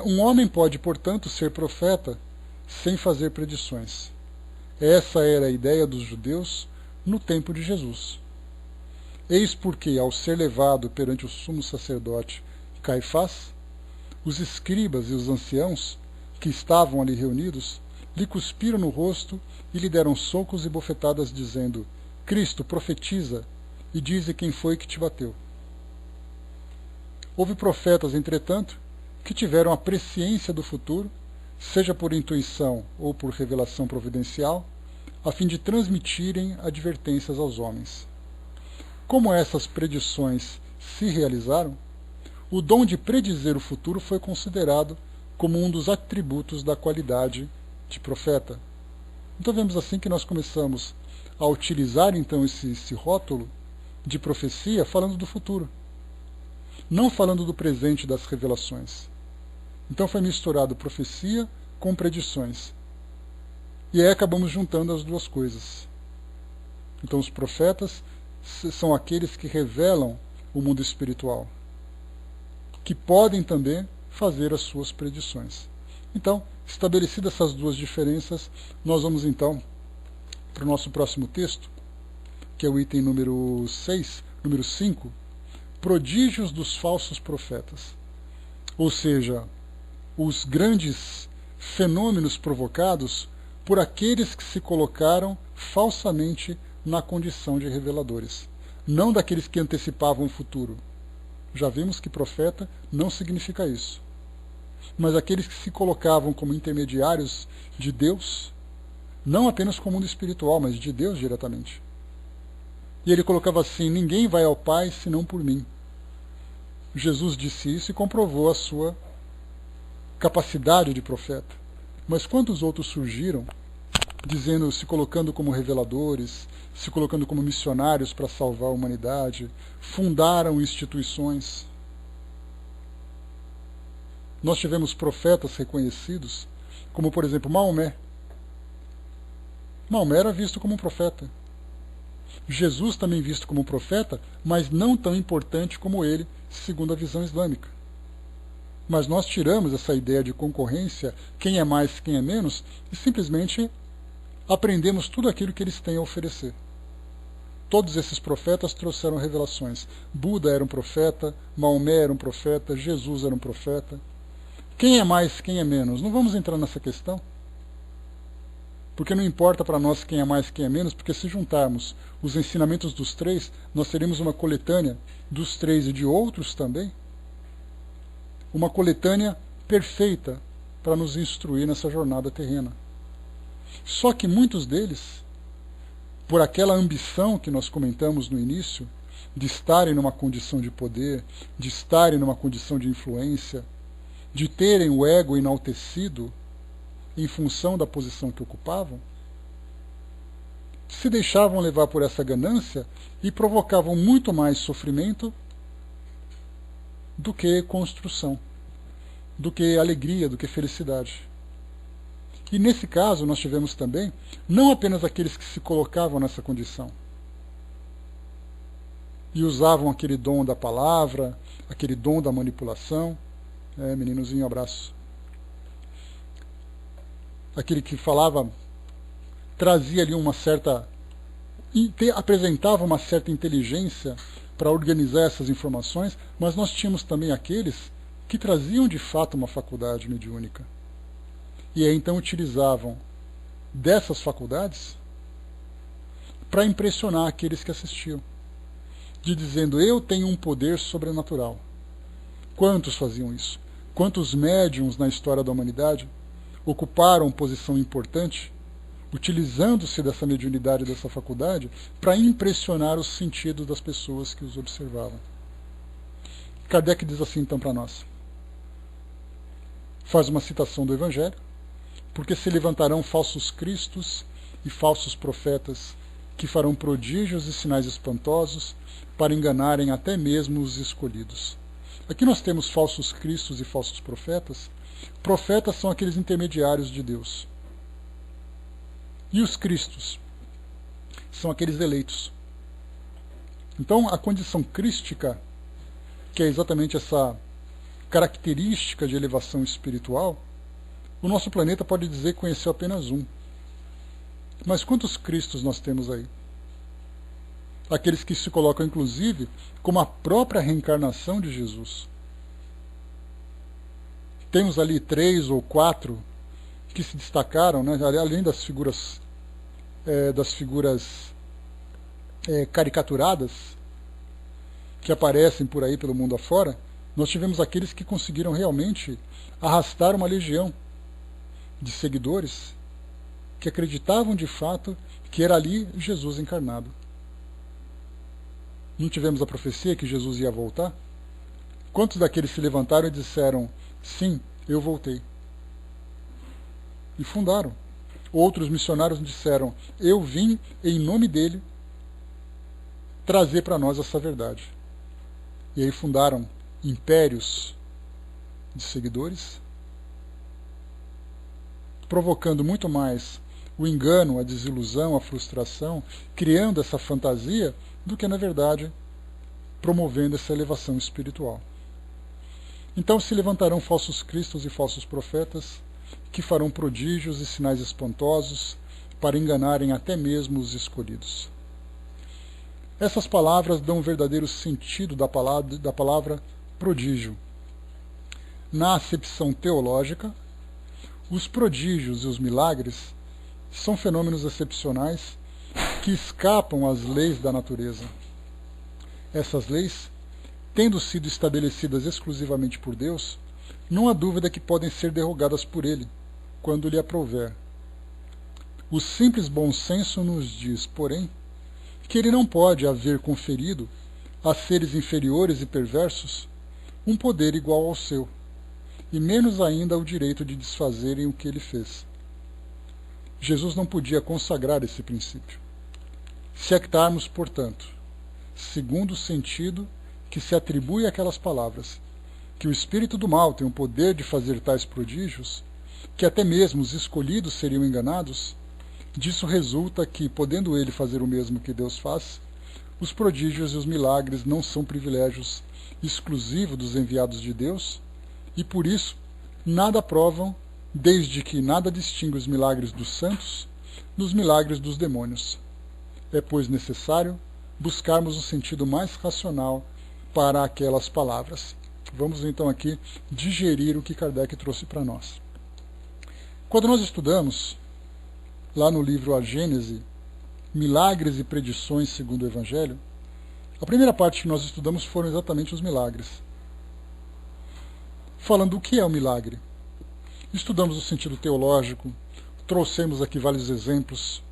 um homem pode, portanto, ser profeta sem fazer predições. Essa era a ideia dos judeus no tempo de Jesus. Eis porque, ao ser levado perante o sumo sacerdote Caifás, os escribas e os anciãos que estavam ali reunidos lhe cuspiram no rosto e lhe deram socos e bofetadas, dizendo: Cristo, profetiza e dize quem foi que te bateu. Houve profetas, entretanto, que tiveram a presciência do futuro, seja por intuição ou por revelação providencial, a fim de transmitirem advertências aos homens. Como essas predições se realizaram, o dom de predizer o futuro foi considerado como um dos atributos da qualidade de profeta. Então vemos assim que nós começamos a utilizar então esse rótulo de profecia falando do futuro, não falando do presente das revelações. Então foi misturado profecia com predições. E aí acabamos juntando as duas coisas. Então os profetas são aqueles que revelam o mundo espiritual, que podem também fazer as suas predições. Então, estabelecidas essas duas diferenças, nós vamos então para o nosso próximo texto, que é o item número 5, prodígios dos falsos profetas. Ou seja, os grandes fenômenos provocados por aqueles que se colocaram falsamente na condição de reveladores, não daqueles que antecipavam o futuro. Já vimos que profeta não significa isso. Mas aqueles que se colocavam como intermediários de Deus, não apenas com o mundo espiritual, mas de Deus diretamente. E ele colocava assim: ninguém vai ao Pai senão por mim. Jesus disse isso e comprovou a sua capacidade de profeta. Mas quantos outros surgiram, dizendo, se colocando como reveladores, se colocando como missionários para salvar a humanidade, fundaram instituições? Nós tivemos profetas reconhecidos, como por exemplo Maomé, Maomé era visto como um profeta. Jesus também visto como um profeta, mas não tão importante como ele, segundo a visão islâmica. Mas nós tiramos essa ideia de concorrência, quem é mais, quem é menos, e simplesmente aprendemos tudo aquilo que eles têm a oferecer. Todos esses profetas trouxeram revelações. Buda era um profeta, Maomé era um profeta, Jesus era um profeta. Quem é mais, quem é menos? Não vamos entrar nessa questão. Porque não importa para nós quem é mais, quem é menos, porque se juntarmos os ensinamentos dos três, nós teremos uma coletânea dos três e de outros também. Uma coletânea perfeita para nos instruir nessa jornada terrena. Só que muitos deles, por aquela ambição que nós comentamos no início, de estarem numa condição de poder, de estarem numa condição de influência, de terem o ego enaltecido em função da posição que ocupavam, se deixavam levar por essa ganância e provocavam muito mais sofrimento do que construção, do que alegria, do que felicidade. E nesse caso nós tivemos também, não apenas aqueles que se colocavam nessa condição e usavam aquele dom da palavra, aquele dom da manipulação, meninozinho, abraço. Aquele que falava, trazia ali uma certa, apresentava uma certa inteligência para organizar essas informações, mas nós tínhamos também aqueles que traziam de fato uma faculdade mediúnica. E aí então utilizavam dessas faculdades para impressionar aqueles que assistiam, de dizendo, eu tenho um poder sobrenatural. Quantos faziam isso? Quantos médiuns na história da humanidade ocuparam posição importante, utilizando-se dessa mediunidade, dessa faculdade, para impressionar os sentidos das pessoas que os observavam. Kardec diz assim então para nós, faz uma citação do Evangelho, porque se levantarão falsos cristos e falsos profetas, que farão prodígios e sinais espantosos, para enganarem até mesmo os escolhidos. Aqui nós temos falsos cristos e falsos profetas. Profetas são aqueles intermediários de Deus. E os cristos são aqueles eleitos. Então, a condição crística, que é exatamente essa característica de elevação espiritual, o nosso planeta pode dizer que conheceu apenas um. Mas quantos cristos nós temos aí? Aqueles que se colocam, inclusive, como a própria reencarnação de Jesus. Temos ali 3 ou 4 que se destacaram, né, além das figuras caricaturadas que aparecem por aí pelo mundo afora. Nós tivemos aqueles que conseguiram realmente arrastar uma legião de seguidores que acreditavam de fato que era ali Jesus encarnado. Não tivemos a profecia que Jesus ia voltar? Quantos daqueles se levantaram e disseram, sim, eu voltei? E fundaram. Outros missionários disseram, eu vim em nome dele trazer para nós essa verdade. E aí fundaram impérios de seguidores, provocando muito mais o engano, a desilusão, a frustração, criando essa fantasia, do que, na verdade, promovendo essa elevação espiritual. Então se levantarão falsos cristos e falsos profetas, que farão prodígios e sinais espantosos, para enganarem até mesmo os escolhidos. Essas palavras dão um verdadeiro sentido da palavra prodígio. Na acepção teológica, os prodígios e os milagres são fenômenos excepcionais que escapam às leis da natureza. Essas leis, tendo sido estabelecidas exclusivamente por Deus, não há dúvida que podem ser derrogadas por Ele, quando lhe aprouver. O simples bom senso nos diz, porém, que Ele não pode haver conferido a seres inferiores e perversos um poder igual ao seu, e menos ainda o direito de desfazerem o que Ele fez. Jesus não podia consagrar esse princípio. Se actarmos, portanto, segundo o sentido que se atribui àquelas palavras, que o espírito do mal tem o poder de fazer tais prodígios, que até mesmo os escolhidos seriam enganados, Disso resulta que, podendo ele fazer o mesmo que Deus faz, os prodígios e os milagres não são privilégios exclusivos dos enviados de Deus, e por isso nada provam, desde que nada distingue os milagres dos santos dos milagres dos demônios. É, pois, necessário buscarmos um sentido mais racional para aquelas palavras. Vamos então aqui digerir o que Kardec trouxe para nós. Quando nós estudamos, lá no livro A Gênese, Milagres e Predições segundo o Evangelho, a primeira parte que nós estudamos foram exatamente os milagres. Falando o que é o milagre. Estudamos o sentido teológico, trouxemos aqui vários exemplos,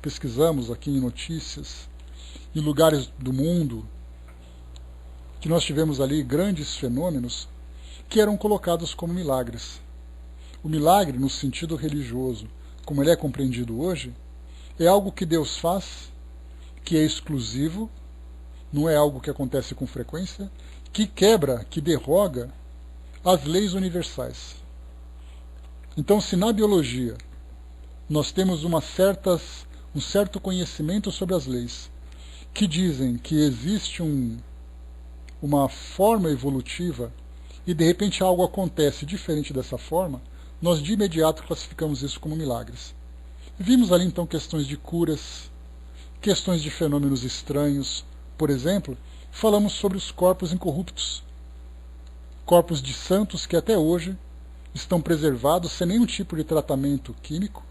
pesquisamos aqui em notícias, em lugares do mundo, que nós tivemos ali grandes fenômenos que eram colocados como milagres. O milagre, no sentido religioso, como ele é compreendido hoje, é algo que Deus faz, que é exclusivo, não é algo que acontece com frequência, que quebra, que derroga as leis universais. Então, se na biologia nós temos um certo conhecimento sobre as leis, que dizem que existe uma forma evolutiva e de repente algo acontece diferente dessa forma, nós de imediato classificamos isso como milagres. Vimos ali então questões de curas, questões de fenômenos estranhos. Por exemplo, falamos sobre os corpos incorruptos, corpos de santos que até hoje estão preservados sem nenhum tipo de tratamento químico.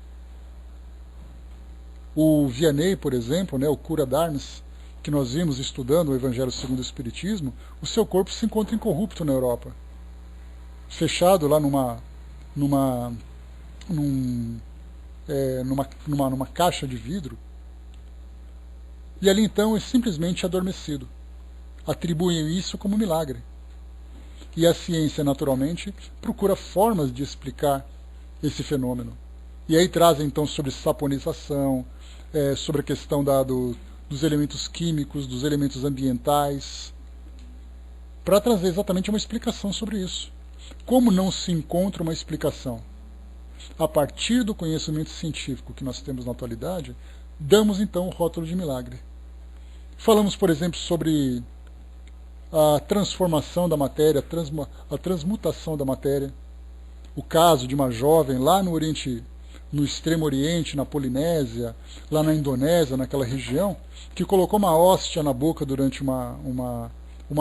O Vianney, por exemplo, o cura d'Armes, que nós vimos estudando o Evangelho segundo o Espiritismo, o seu corpo se encontra incorrupto na Europa, fechado lá numa caixa de vidro, e ali então é simplesmente adormecido. Atribuem isso como milagre. E a ciência, naturalmente, procura formas de explicar esse fenômeno. E aí trazem então sobre saponização, sobre a questão dos elementos químicos, dos elementos ambientais, para trazer exatamente uma explicação sobre isso. Como não se encontra uma explicação? A partir do conhecimento científico que nós temos na atualidade, damos então o rótulo de milagre. Falamos, por exemplo, sobre a transformação da matéria, a transmutação da matéria. O caso de uma jovem lá no Oriente, no Extremo Oriente, na Polinésia, lá na Indonésia, naquela região, que colocou uma hóstia na boca durante uma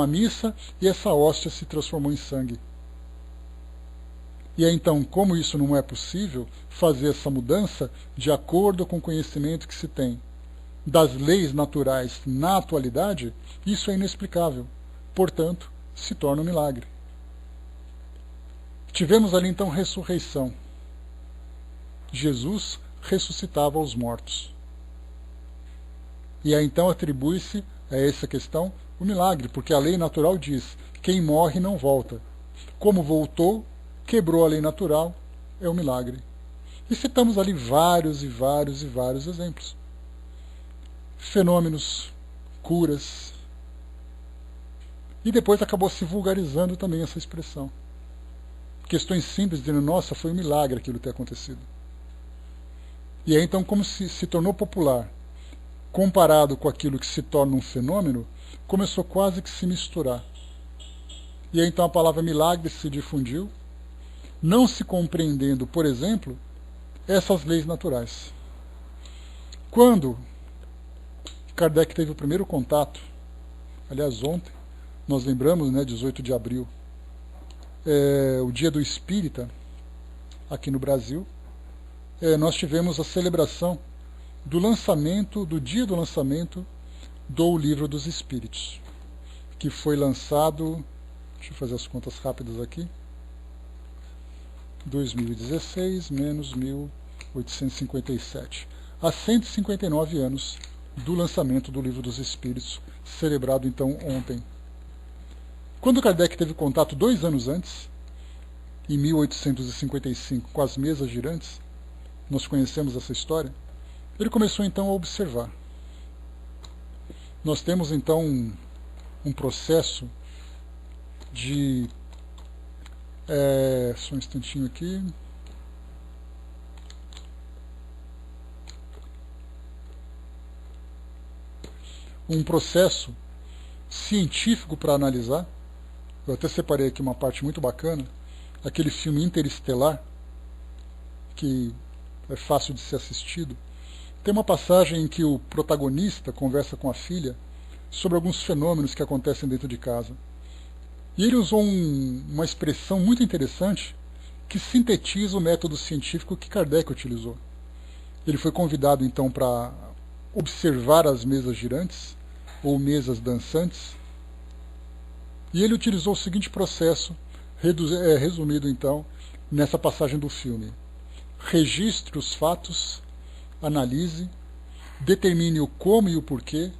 missa e essa hóstia se transformou em sangue. E aí, então, como isso não é possível, fazer essa mudança de acordo com o conhecimento que se tem das leis naturais na atualidade, isso é inexplicável. Portanto, se torna um milagre. Tivemos ali, então, ressurreição. Jesus ressuscitava os mortos. E aí, então, atribui-se a essa questão o milagre, porque a lei natural diz, quem morre não volta. Como voltou, quebrou a lei natural, é um milagre. E citamos ali vários e vários e vários exemplos. Fenômenos, curas. E depois acabou se vulgarizando também essa expressão. Questões simples, dizendo, nossa, foi um milagre aquilo ter acontecido. E aí então, como se tornou popular, comparado com aquilo que se torna um fenômeno, começou quase que se misturar. E aí então a palavra milagre se difundiu, não se compreendendo, por exemplo, essas leis naturais. Quando Kardec teve o primeiro contato, aliás, ontem, nós lembramos, 18 de abril, o Dia do Espírita, aqui no Brasil, nós tivemos a celebração do dia do lançamento do Livro dos Espíritos, que foi lançado, deixa eu fazer as contas rápidas aqui, 2016 menos 1857, há 159 anos do lançamento do Livro dos Espíritos, celebrado então ontem. Quando Kardec teve contato 2 anos antes, em 1855, com as mesas girantes, nós conhecemos essa história, ele começou então a observar. Nós temos então um processo de... só um instantinho aqui. um processo científico para analisar. Eu até separei aqui uma parte muito bacana, aquele filme Interestelar, que é fácil de ser assistido. Tem uma passagem em que o protagonista conversa com a filha sobre alguns fenômenos que acontecem dentro de casa. E ele usou uma expressão muito interessante que sintetiza o método científico que Kardec utilizou. Ele foi convidado então para observar as mesas girantes, ou mesas dançantes, e ele utilizou o seguinte processo, resumido então nessa passagem do filme. Registre os fatos, analise, determine o como e o porquê,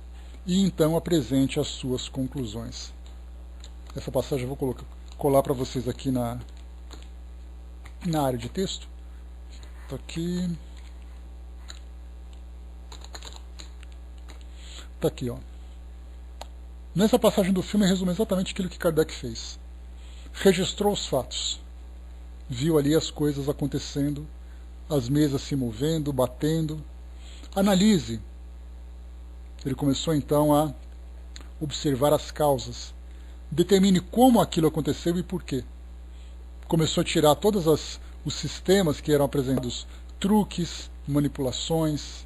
e então apresente as suas conclusões. Essa passagem eu vou colar para vocês aqui na área de texto. Está aqui. Está aqui, ó. Nessa passagem do filme resume exatamente aquilo que Kardec fez. Registrou os fatos. Viu ali as coisas acontecendo, as mesas se movendo, batendo. Analise. Ele começou então a observar as causas. Determine como aquilo aconteceu e por quê. Começou a tirar todos os sistemas que eram apresentados, truques, manipulações,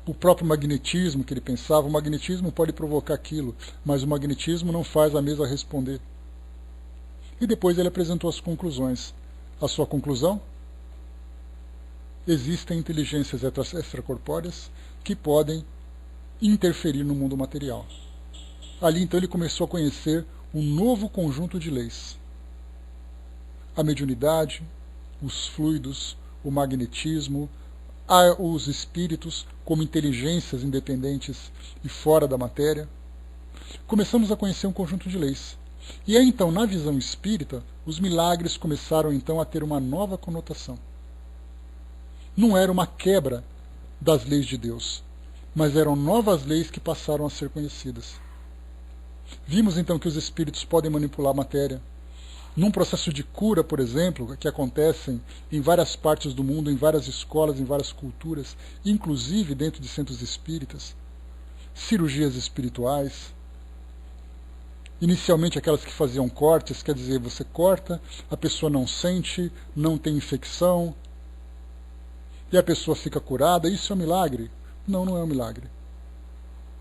o próprio magnetismo que ele pensava. O magnetismo pode provocar aquilo, mas o magnetismo não faz a mesa responder. E depois ele apresentou as conclusões. A sua conclusão? Existem inteligências extracorpóreas que podem interferir no mundo material. Ali então ele começou a conhecer um novo conjunto de leis. A mediunidade, os fluidos, o magnetismo, os espíritos como inteligências independentes e fora da matéria. Começamos a conhecer um conjunto de leis. E aí então, na visão espírita, os milagres começaram então a ter uma nova conotação. Não era uma quebra das leis de Deus, mas eram novas leis que passaram a ser conhecidas. Vimos então que os espíritos podem manipular a matéria. Num processo de cura, por exemplo, que acontecem em várias partes do mundo, em várias escolas, em várias culturas, inclusive dentro de centros espíritas, cirurgias espirituais, inicialmente aquelas que faziam cortes, quer dizer, você corta, a pessoa não sente, não tem infecção, e a pessoa fica curada. Isso é um milagre? Não, não é um milagre.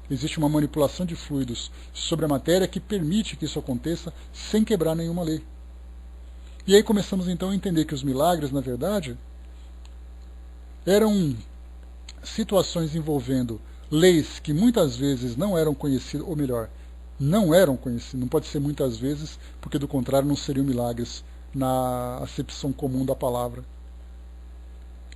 Existe uma manipulação de fluidos sobre a matéria que permite que isso aconteça sem quebrar nenhuma lei. E aí começamos então a entender que os milagres, na verdade, eram situações envolvendo leis que muitas vezes não eram conhecidas, ou melhor, não eram conhecidas, não pode ser muitas vezes, porque do contrário não seriam milagres na acepção comum da palavra.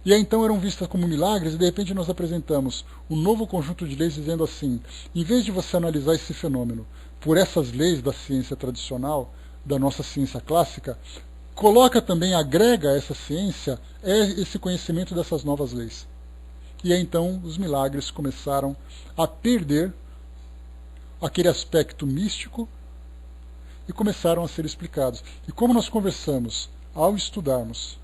E aí então eram vistas como milagres, e de repente nós apresentamos um novo conjunto de leis dizendo assim, em vez de você analisar esse fenômeno por essas leis da ciência tradicional, da nossa ciência clássica, coloca também, agrega a essa ciência esse conhecimento dessas novas leis. E aí então os milagres começaram a perder aquele aspecto místico e começaram a ser explicados. E como nós conversamos ao estudarmos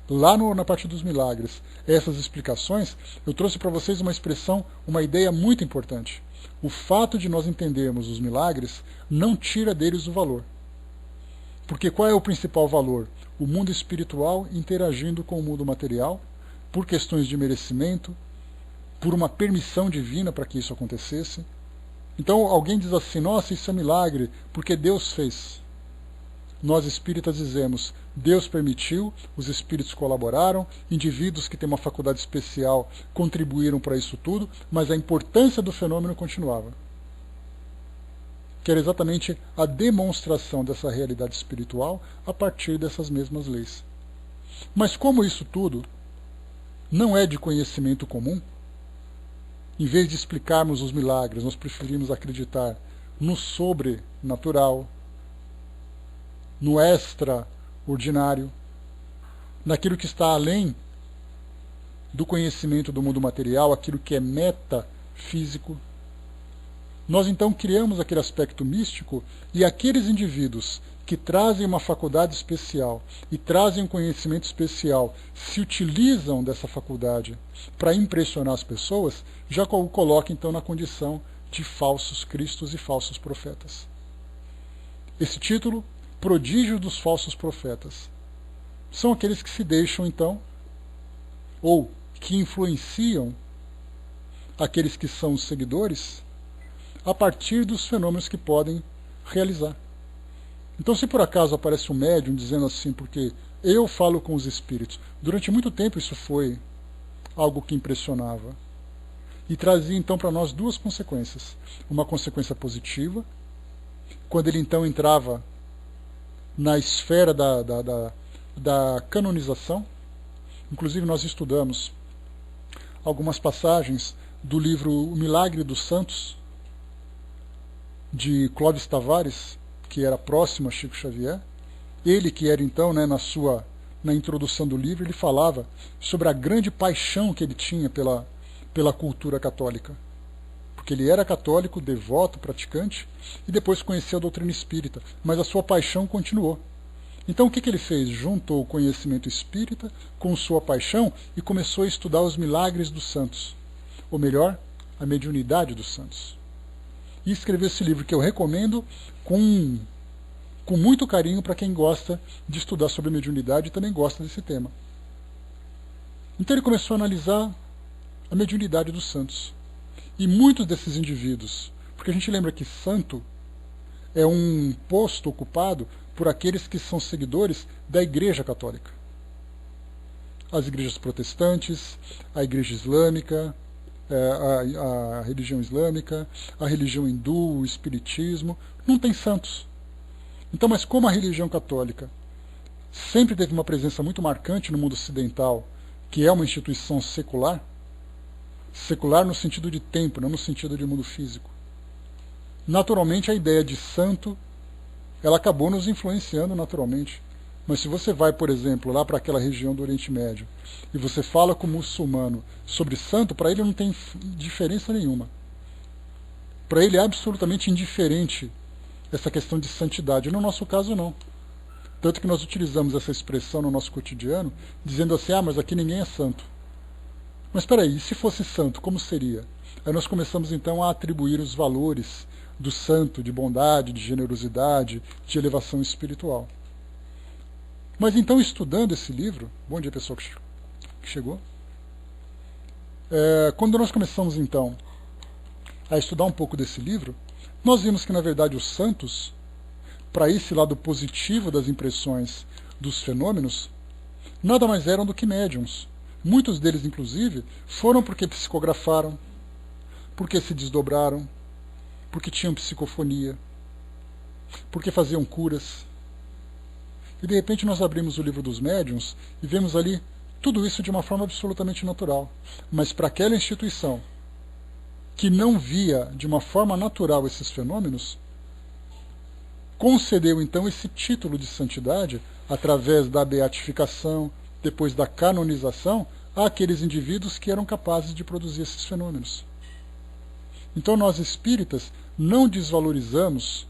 lá na parte dos milagres, essas explicações, eu trouxe para vocês uma expressão, uma ideia muito importante. O fato de nós entendermos os milagres não tira deles o valor. Porque qual é o principal valor? O mundo espiritual interagindo com o mundo material, por questões de merecimento, por uma permissão divina para que isso acontecesse. Então alguém diz assim, nossa, isso é milagre, porque Deus fez. Nós espíritas dizemos, Deus permitiu, os espíritos colaboraram, indivíduos que têm uma faculdade especial contribuíram para isso tudo, mas a importância do fenômeno continuava. Que era exatamente a demonstração dessa realidade espiritual a partir dessas mesmas leis. Mas como isso tudo não é de conhecimento comum, em vez de explicarmos os milagres, nós preferimos acreditar no sobrenatural, no extraordinário, naquilo que está além do conhecimento do mundo material, aquilo que é metafísico. Nós então criamos aquele aspecto místico e aqueles indivíduos que trazem uma faculdade especial e trazem um conhecimento especial, se utilizam dessa faculdade para impressionar as pessoas, já o coloca então na condição de falsos cristos e falsos profetas. Esse título, Prodígio dos Falsos Profetas, são aqueles que se deixam então, ou que influenciam aqueles que são os seguidores, a partir dos fenômenos que podem realizar. Então, se por acaso aparece um médium dizendo assim, porque eu falo com os espíritos, durante muito tempo isso foi algo que impressionava. E trazia então para nós duas consequências. Uma consequência positiva, quando ele então entrava na esfera da canonização. Inclusive nós estudamos algumas passagens do livro O Milagre dos Santos, de Clóvis Tavares, que era próximo a Chico Xavier. Ele que era então, na introdução do livro, ele falava sobre a grande paixão que ele tinha pela cultura católica. Porque ele era católico, devoto, praticante, e depois conheceu a doutrina espírita, mas a sua paixão continuou. Então o que ele fez? Juntou o conhecimento espírita com sua paixão e começou a estudar os milagres dos santos, ou melhor, a mediunidade dos santos. E escreveu esse livro que eu recomendo com muito carinho para quem gosta de estudar sobre mediunidade e também gosta desse tema. Então ele começou a analisar a mediunidade dos santos. E muitos desses indivíduos, porque a gente lembra que santo é um posto ocupado por aqueles que são seguidores da Igreja Católica. As igrejas protestantes, a Igreja Islâmica, a religião islâmica, a religião hindu, o espiritismo, não tem santos. Então, mas como a religião católica sempre teve uma presença muito marcante no mundo ocidental, que é uma instituição secular no sentido de tempo, não no sentido de mundo físico, naturalmente a ideia de santo, ela acabou nos influenciando naturalmente. Mas se você vai, por exemplo, lá para aquela região do Oriente Médio, e você fala com o muçulmano sobre santo, para ele não tem diferença nenhuma. Para ele é absolutamente indiferente essa questão de santidade. No nosso caso, não. Tanto que nós utilizamos essa expressão no nosso cotidiano, dizendo assim, mas aqui ninguém é santo. Mas espera aí, e se fosse santo, como seria? Aí nós começamos então a atribuir os valores do santo, de bondade, de generosidade, de elevação espiritual. Mas então, estudando esse livro, bom dia pessoal que chegou, quando nós começamos então a estudar um pouco desse livro, nós vimos que na verdade os santos, para esse lado positivo das impressões dos fenômenos, nada mais eram do que médiums. Muitos deles, inclusive, foram porque psicografaram, porque se desdobraram, porque tinham psicofonia, porque faziam curas. E de repente nós abrimos o livro dos médiuns e vemos ali tudo isso de uma forma absolutamente natural. Mas para aquela instituição que não via de uma forma natural esses fenômenos, concedeu então esse título de santidade através da beatificação, depois da canonização, àqueles indivíduos que eram capazes de produzir esses fenômenos. Então nós espíritas não desvalorizamos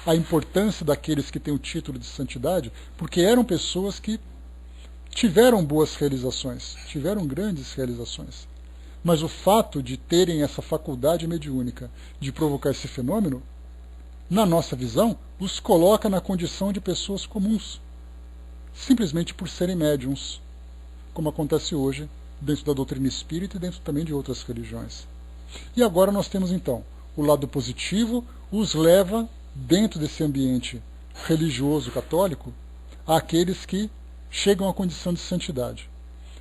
a importância daqueles que têm o título de santidade, porque eram pessoas que tiveram boas realizações, tiveram grandes realizações. Mas o fato de terem essa faculdade mediúnica de provocar esse fenômeno, na nossa visão, os coloca na condição de pessoas comuns, simplesmente por serem médiums, como acontece hoje dentro da doutrina espírita e dentro também de outras religiões. E agora nós temos então o lado positivo, os leva dentro desse ambiente religioso católico àqueles que chegam à condição de santidade.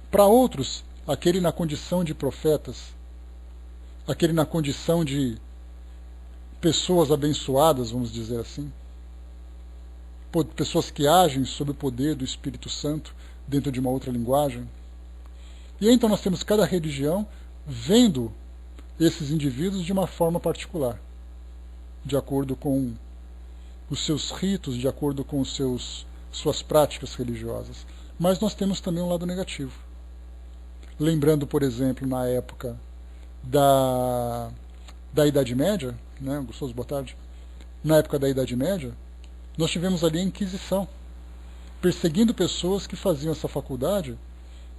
Para outros, aquele na condição de profetas, aquele na condição de pessoas abençoadas, vamos dizer assim, pessoas que agem sob o poder do Espírito Santo dentro de uma outra linguagem. E aí, então nós temos cada religião vendo esses indivíduos de uma forma particular, de acordo com os seus ritos, de acordo com suas práticas religiosas. Mas nós temos também um lado negativo. Lembrando, por exemplo, na época da Idade Média, né, gostoso, boa tarde, na época da Idade Média, nós tivemos ali a Inquisição, perseguindo pessoas que faziam essa faculdade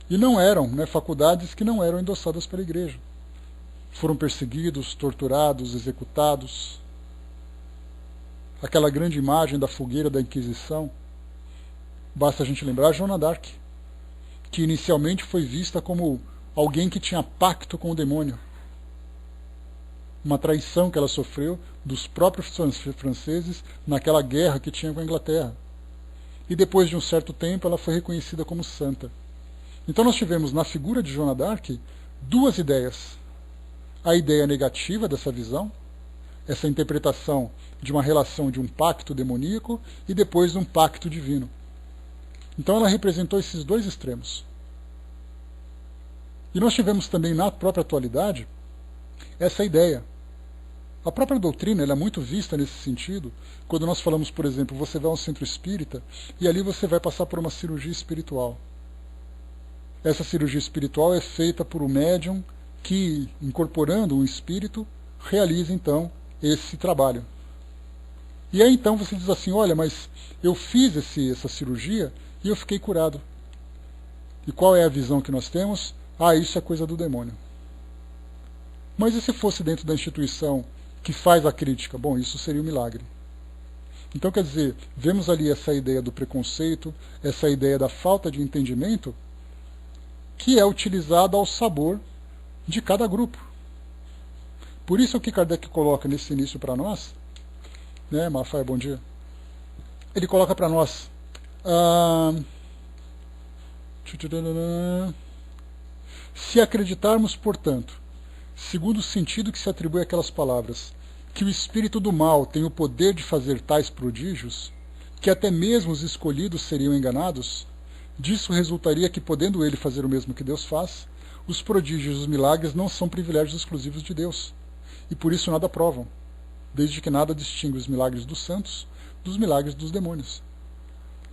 e não eram, né, faculdades que não eram endossadas pela igreja. Foram perseguidos, torturados, executados. Aquela grande imagem da fogueira da Inquisição, basta a gente lembrar Joana d'Arc, que inicialmente foi vista como alguém que tinha pacto com o demônio. Uma traição que ela sofreu dos próprios franceses naquela guerra que tinha com a Inglaterra. E depois de um certo tempo ela foi reconhecida como santa. Então nós tivemos na figura de Joana d'Arc duas ideias. A ideia negativa dessa visão, essa interpretação de uma relação de um pacto demoníaco e depois de um pacto divino. Então ela representou esses dois extremos. E nós tivemos também na própria atualidade essa ideia. A própria doutrina ela é muito vista nesse sentido, quando nós falamos, por exemplo, você vai a um centro espírita e ali você vai passar por uma cirurgia espiritual. Essa cirurgia espiritual é feita por um médium que, incorporando um espírito, realiza então esse trabalho. E aí então você diz assim, olha, mas eu fiz essa cirurgia e eu fiquei curado. E qual é a visão que nós temos? Ah, isso é coisa do demônio. Mas e se fosse dentro da instituição que faz a crítica? Bom, isso seria um milagre. Então, quer dizer, vemos ali essa ideia do preconceito, essa ideia da falta de entendimento, que é utilizada ao sabor de cada grupo. Por isso é o que Kardec coloca nesse início para nós, né, Malafaia, bom dia. Ele coloca para nós se acreditarmos, portanto, segundo o sentido que se atribui àquelas palavras, que o espírito do mal tem o poder de fazer tais prodígios, que até mesmo os escolhidos seriam enganados, disso resultaria que, podendo ele fazer o mesmo que Deus faz, os prodígios e os milagres não são privilégios exclusivos de Deus, e por isso nada provam, desde que nada distingue os milagres dos santos dos milagres dos demônios.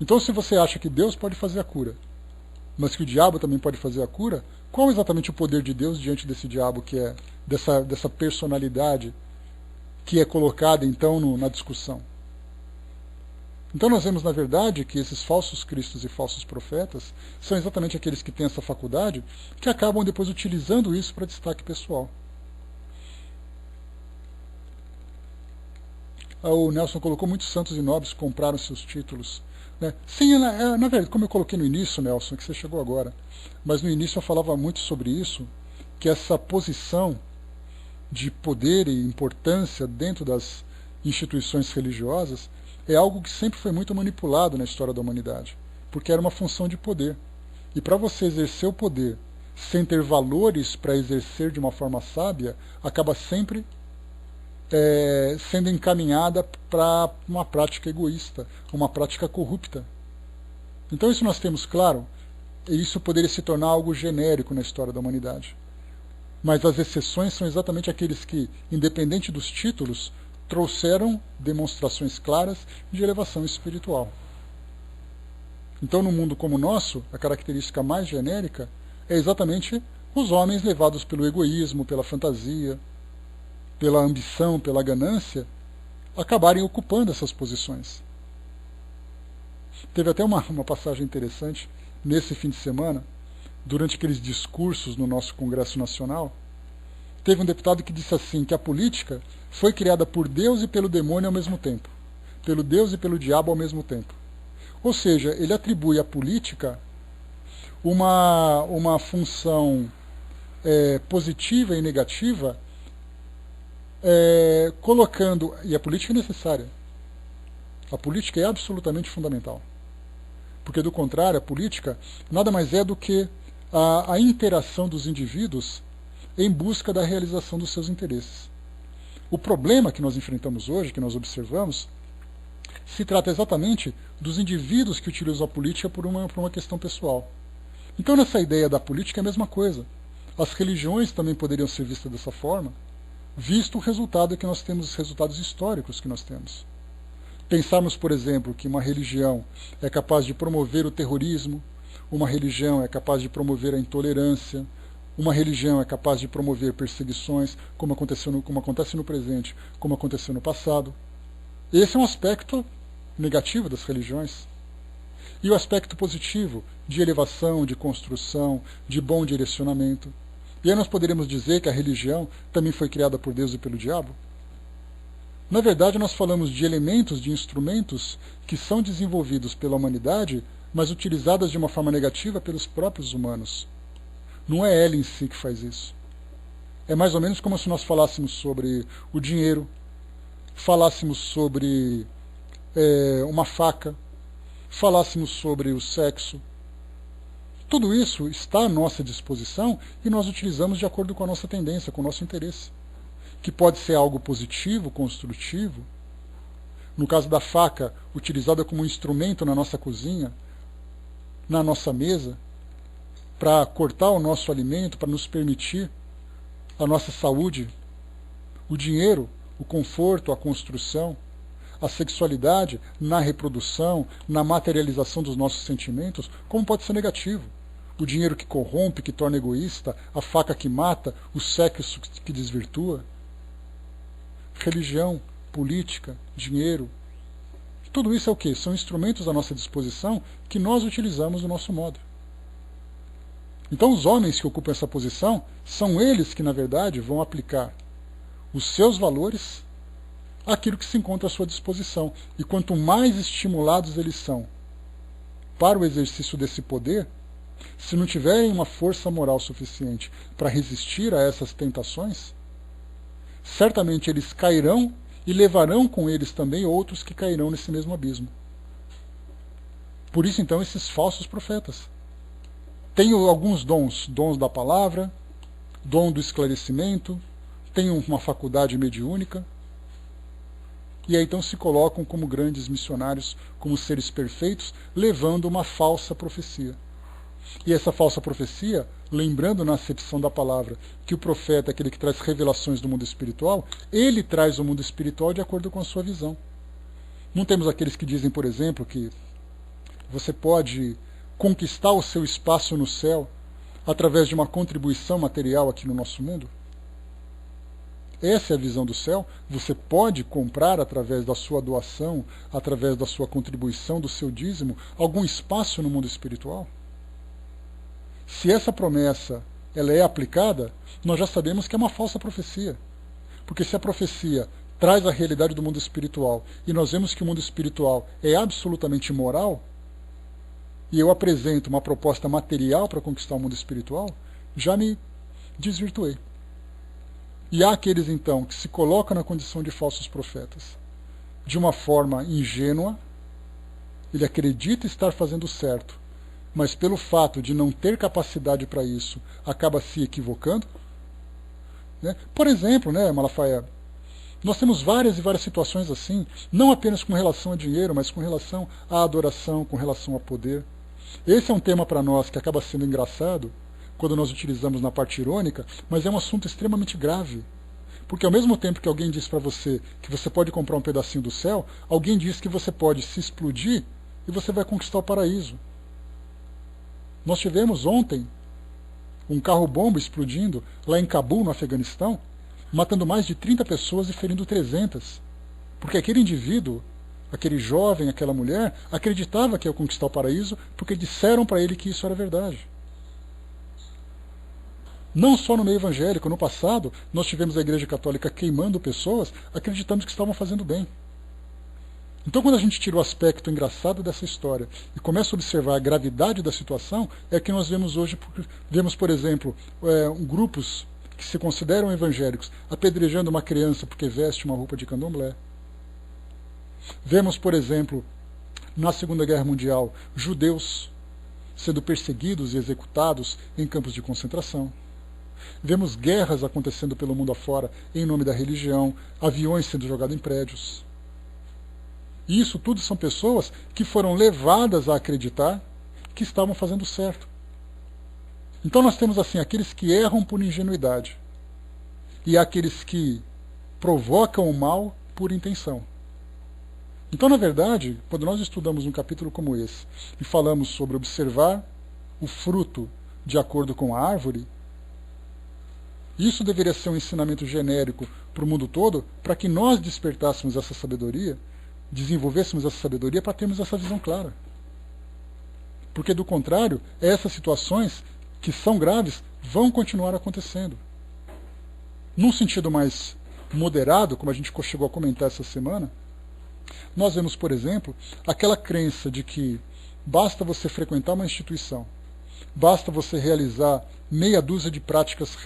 Então, se você acha que Deus pode fazer a cura, mas que o diabo também pode fazer a cura, qual é exatamente o poder de Deus diante desse diabo, que é dessa personalidade que é colocada então na discussão? Então nós vemos na verdade que esses falsos cristos e falsos profetas são exatamente aqueles que têm essa faculdade, que acabam depois utilizando isso para destaque pessoal. O Nelson colocou, muitos santos e nobres compraram seus títulos. Né? Sim, na verdade, como eu coloquei no início, Nelson, que você chegou agora, mas no início eu falava muito sobre isso, que essa posição de poder e importância dentro das instituições religiosas é algo que sempre foi muito manipulado na história da humanidade, porque era uma função de poder. E para você exercer o poder sem ter valores para exercer de uma forma sábia, acaba sempre sendo encaminhada para uma prática egoísta, uma prática corrupta. Então isso nós temos claro, e isso poderia se tornar algo genérico na história da humanidade. Mas as exceções são exatamente aqueles que, independente dos títulos, trouxeram demonstrações claras de elevação espiritual. Então, no mundo como o nosso, a característica mais genérica é exatamente os homens levados pelo egoísmo, pela fantasia, pela ambição, pela ganância, acabarem ocupando essas posições. Teve até uma passagem interessante nesse fim de semana, durante aqueles discursos no nosso Congresso Nacional. Teve um deputado que disse assim, que a política foi criada por Deus e pelo demônio ao mesmo tempo, pelo Deus e pelo diabo ao mesmo tempo. Ou seja, ele atribui à política uma função positiva e negativa, colocando, e a política é necessária, a política é absolutamente fundamental, porque do contrário, a política nada mais é do que a interação dos indivíduos em busca da realização dos seus interesses. O problema que nós enfrentamos hoje, que nós observamos, se trata exatamente dos indivíduos que utilizam a política por uma questão pessoal. Então, nessa ideia da política é a mesma coisa. As religiões também poderiam ser vistas dessa forma, visto o resultado que nós temos, os resultados históricos que nós temos. Pensarmos, por exemplo, que uma religião é capaz de promover o terrorismo, uma religião é capaz de promover a intolerância, Uma religião é capaz de promover perseguições, como acontece no presente, como aconteceu no passado. Esse é um aspecto negativo das religiões. E o aspecto positivo, de elevação, de construção, de bom direcionamento. E aí nós poderíamos dizer que a religião também foi criada por Deus e pelo diabo? Na verdade, nós falamos de elementos, de instrumentos que são desenvolvidos pela humanidade, mas utilizados de uma forma negativa pelos próprios humanos. Não é ela em si que faz isso. É mais ou menos como se nós falássemos sobre o dinheiro, falássemos sobre uma faca, falássemos sobre o sexo. Tudo isso está à nossa disposição e nós utilizamos de acordo com a nossa tendência, com o nosso interesse. Que pode ser algo positivo, construtivo. No caso da faca, utilizada como instrumento na nossa cozinha, na nossa mesa, para cortar o nosso alimento, para nos permitir a nossa saúde. O dinheiro, o conforto, a construção, a sexualidade na reprodução, na materialização dos nossos sentimentos, como pode ser negativo. O dinheiro que corrompe, que torna egoísta, a faca que mata, o sexo que desvirtua. Religião, política, dinheiro. Tudo isso é o quê? São instrumentos à nossa disposição que nós utilizamos do nosso modo. Então os homens que ocupam essa posição, são eles que, na verdade, vão aplicar os seus valores àquilo que se encontra à sua disposição. E quanto mais estimulados eles são para o exercício desse poder, se não tiverem uma força moral suficiente para resistir a essas tentações, certamente eles cairão e levarão com eles também outros que cairão nesse mesmo abismo. Por isso, então, esses falsos profetas. Têm alguns dons da palavra, dom do esclarecimento, têm uma faculdade mediúnica, e aí então se colocam como grandes missionários, como seres perfeitos, levando uma falsa profecia. E essa falsa profecia, lembrando na acepção da palavra que o profeta é aquele que traz revelações do mundo espiritual, ele traz o mundo espiritual de acordo com a sua visão. Não temos aqueles que dizem, por exemplo, que você pode conquistar o seu espaço no céu através de uma contribuição material aqui no nosso mundo? Essa é a visão do céu. Você pode comprar através da sua doação, através da sua contribuição, do seu dízimo, algum espaço no mundo espiritual? Se essa promessa ela é aplicada, nós já sabemos que é uma falsa profecia. Porque se a profecia traz a realidade do mundo espiritual e nós vemos que o mundo espiritual é absolutamente moral, e eu apresento uma proposta material para conquistar o mundo espiritual, já me desvirtuei. E há aqueles, então, que se colocam na condição de falsos profetas, de uma forma ingênua. Ele acredita estar fazendo certo, mas pelo fato de não ter capacidade para isso, acaba se equivocando. Né? Por exemplo, né, Malafaia, nós temos várias e várias situações assim, não apenas com relação a dinheiro, mas com relação à adoração, com relação a poder. Esse é um tema para nós que acaba sendo engraçado, quando nós utilizamos na parte irônica, mas é um assunto extremamente grave. Porque ao mesmo tempo que alguém diz para você que você pode comprar um pedacinho do céu, alguém diz que você pode se explodir e você vai conquistar o paraíso. Nós tivemos ontem um carro-bomba explodindo lá em Cabul, no Afeganistão, matando mais de 30 pessoas e ferindo 300. Porque aquele indivíduo, aquele jovem, aquela mulher, acreditava que ia conquistar o paraíso porque disseram para ele que isso era verdade. Não só no meio evangélico, no passado, nós tivemos a Igreja Católica queimando pessoas, acreditando que estavam fazendo bem. Então, quando a gente tira o aspecto engraçado dessa história e começa a observar a gravidade da situação, é que nós vemos hoje, vemos, por exemplo, grupos que se consideram evangélicos apedrejando uma criança porque veste uma roupa de candomblé. Vemos, por exemplo, na Segunda Guerra Mundial, judeus sendo perseguidos e executados em campos de concentração. Vemos guerras acontecendo pelo mundo afora em nome da religião, aviões sendo jogados em prédios. E isso tudo são pessoas que foram levadas a acreditar que estavam fazendo certo. Então nós temos assim aqueles que erram por ingenuidade e aqueles que provocam o mal por intenção. Então, na verdade, quando nós estudamos um capítulo como esse e falamos sobre observar o fruto de acordo com a árvore, Isso deveria ser um ensinamento genérico para o mundo todo, para que nós despertássemos essa sabedoria, desenvolvêssemos essa sabedoria para termos essa visão clara. Porque, do contrário, essas situações que são graves vão continuar acontecendo. Num sentido mais moderado, como a gente chegou a comentar essa semana, nós vemos, por exemplo, aquela crença de que basta você frequentar uma instituição, basta você realizar meia dúzia de práticas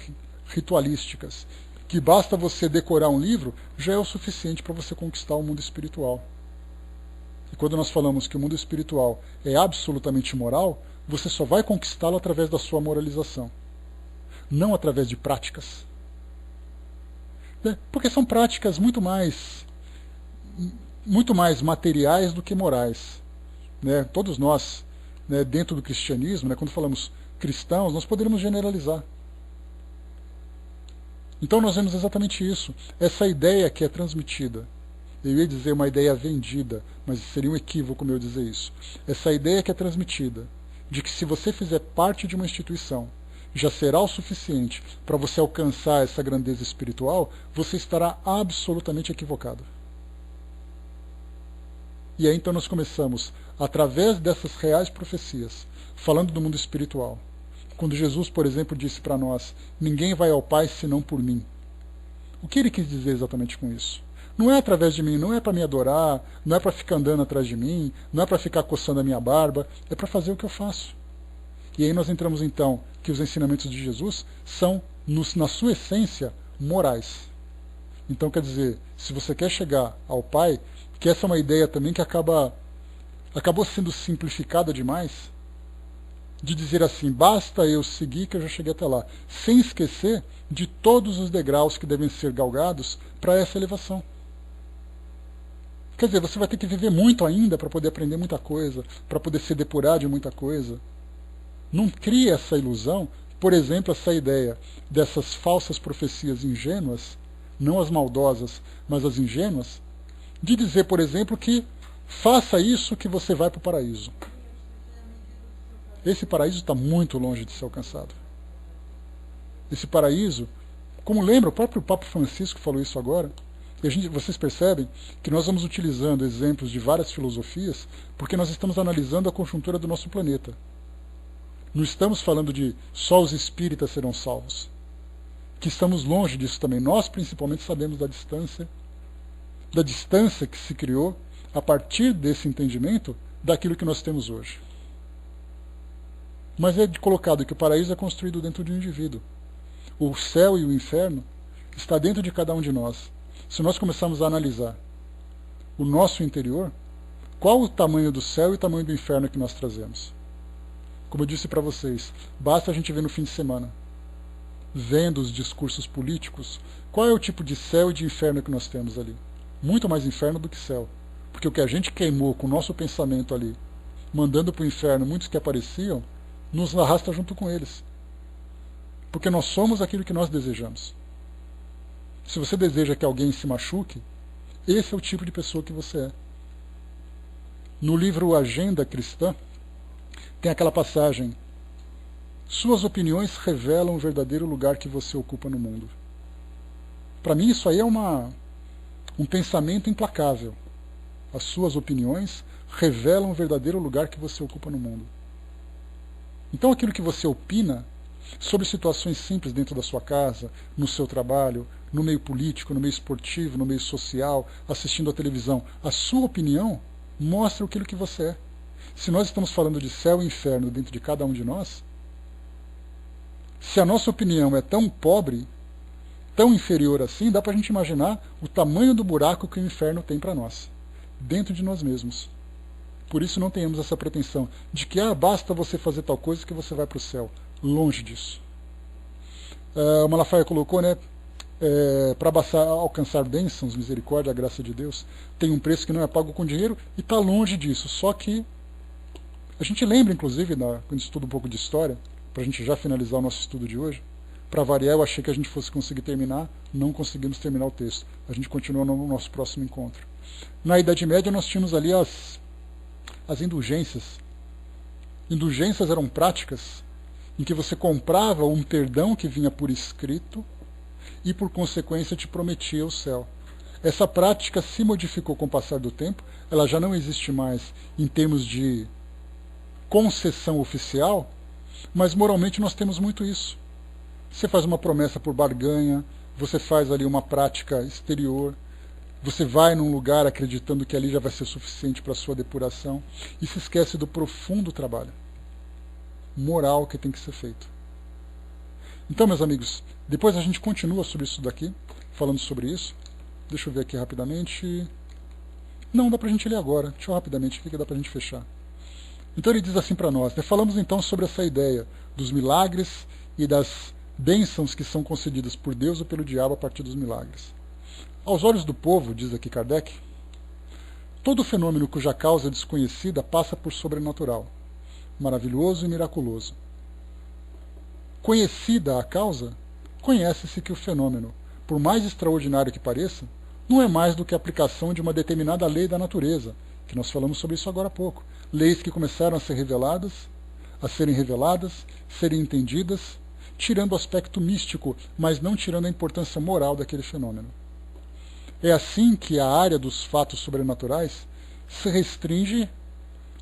ritualísticas, que basta você decorar um livro, já é o suficiente para você conquistar o mundo espiritual. E quando nós falamos que o mundo espiritual é absolutamente moral, você só vai conquistá-lo através da sua moralização, não através de práticas. Porque são práticas muito mais materiais do que morais. Todos nós, dentro do cristianismo, quando falamos cristãos, nós poderíamos generalizar. Então nós vemos exatamente isso, essa ideia que é transmitida. Eu ia dizer uma ideia vendida, mas seria um equívoco meu dizer isso. Essa ideia que é transmitida, de que se você fizer parte de uma instituição, já será o suficiente para você alcançar essa grandeza espiritual, você estará absolutamente equivocado. E aí então nós começamos, através dessas reais profecias, falando do mundo espiritual. Quando Jesus, por exemplo, disse para nós, ninguém vai ao Pai senão por mim. O que ele quis dizer exatamente com isso? Não é através de mim, não é para me adorar, não é para ficar andando atrás de mim, não é para ficar coçando a minha barba, é para fazer o que eu faço. E aí nós entramos então que os ensinamentos de Jesus são, na sua essência, morais. Então quer dizer, se você quer chegar ao Pai, que essa é uma ideia também que acabou sendo simplificada demais, de dizer assim, basta eu seguir que eu já cheguei até lá, sem esquecer de todos os degraus que devem ser galgados para essa elevação. Quer dizer, você vai ter que viver muito ainda para poder aprender muita coisa, para poder se depurar de muita coisa. Não cria essa ilusão, por exemplo, essa ideia dessas falsas profecias ingênuas, não as maldosas, mas as ingênuas, de dizer, por exemplo, que faça isso que você vai para o paraíso. Esse paraíso está muito longe de ser alcançado. Esse paraíso, como lembra, o próprio Papa Francisco falou isso agora, e vocês percebem que nós vamos utilizando exemplos de várias filosofias porque nós estamos analisando a conjuntura do nosso planeta. Não estamos falando de só os espíritas serão salvos. Que estamos longe disso também. Nós, principalmente, sabemos da distância que se criou a partir desse entendimento daquilo que nós temos hoje. Mas é colocado que o paraíso é construído dentro de um indivíduo. O céu e o inferno está dentro de cada um de nós. Se nós começarmos a analisar o nosso interior, qual o tamanho do céu e o tamanho do inferno que nós trazemos? Como eu disse para vocês, basta a gente ver no fim de semana, vendo os discursos políticos, qual é o tipo de céu e de inferno que nós temos ali. Muito mais inferno do que céu. Porque o que a gente queimou com o nosso pensamento ali, mandando para o inferno muitos que apareciam, nos arrasta junto com eles. Porque nós somos aquilo que nós desejamos. Se você deseja que alguém se machuque, esse é o tipo de pessoa que você é. No livro Agenda Cristã, tem aquela passagem, suas opiniões revelam o verdadeiro lugar que você ocupa no mundo. Para mim isso aí é um pensamento implacável. As suas opiniões revelam o verdadeiro lugar que você ocupa no mundo. Então aquilo que você opina sobre situações simples dentro da sua casa, no seu trabalho, no meio político, no meio esportivo, no meio social, assistindo à televisão, a sua opinião mostra aquilo que você é. Se nós estamos falando de céu e inferno dentro de cada um de nós, se a nossa opinião é tão pobre, tão inferior assim, dá para a gente imaginar o tamanho do buraco que o inferno tem para nós, dentro de nós mesmos. Por isso não tenhamos essa pretensão de que basta você fazer tal coisa que você vai para o céu. Longe disso. O Malafaia colocou, para alcançar bênçãos, misericórdia, a graça de Deus, tem um preço que não é pago com dinheiro e está longe disso. Só que a gente lembra, inclusive, quando estuda um pouco de história, para a gente já finalizar o nosso estudo de hoje, para variar, eu achei que a gente fosse conseguir terminar, não conseguimos terminar o texto. A gente continua no nosso próximo encontro. Na Idade Média nós tínhamos ali as indulgências. Indulgências eram práticas em que você comprava um perdão que vinha por escrito e, por consequência, te prometia o céu. Essa prática se modificou com o passar do tempo, ela já não existe mais em termos de concessão oficial, mas moralmente nós temos muito isso. Você faz uma promessa por barganha, você faz ali uma prática exterior, você vai num lugar acreditando que ali já vai ser suficiente para a sua depuração e se esquece do profundo trabalho moral que tem que ser feito. Então, meus amigos, depois a gente continua sobre isso daqui, falando sobre isso. Deixa eu ver aqui rapidamente. Não, dá para a gente ler agora. Deixa eu rapidamente aqui que dá para a gente fechar. Então ele diz assim para nós, né? Falamos então sobre essa ideia dos milagres e das bênçãos que são concedidas por Deus ou pelo diabo a partir dos milagres. Aos olhos do povo, diz aqui Kardec, todo fenômeno cuja causa é desconhecida passa por sobrenatural, maravilhoso e miraculoso. Conhecida a causa, conhece-se que o fenômeno, por mais extraordinário que pareça, não é mais do que a aplicação de uma determinada lei da natureza, que nós falamos sobre isso agora há pouco. Leis que começaram a ser reveladas, serem entendidas, tirando o aspecto místico, mas não tirando a importância moral daquele fenômeno. É assim que a área dos fatos sobrenaturais se restringe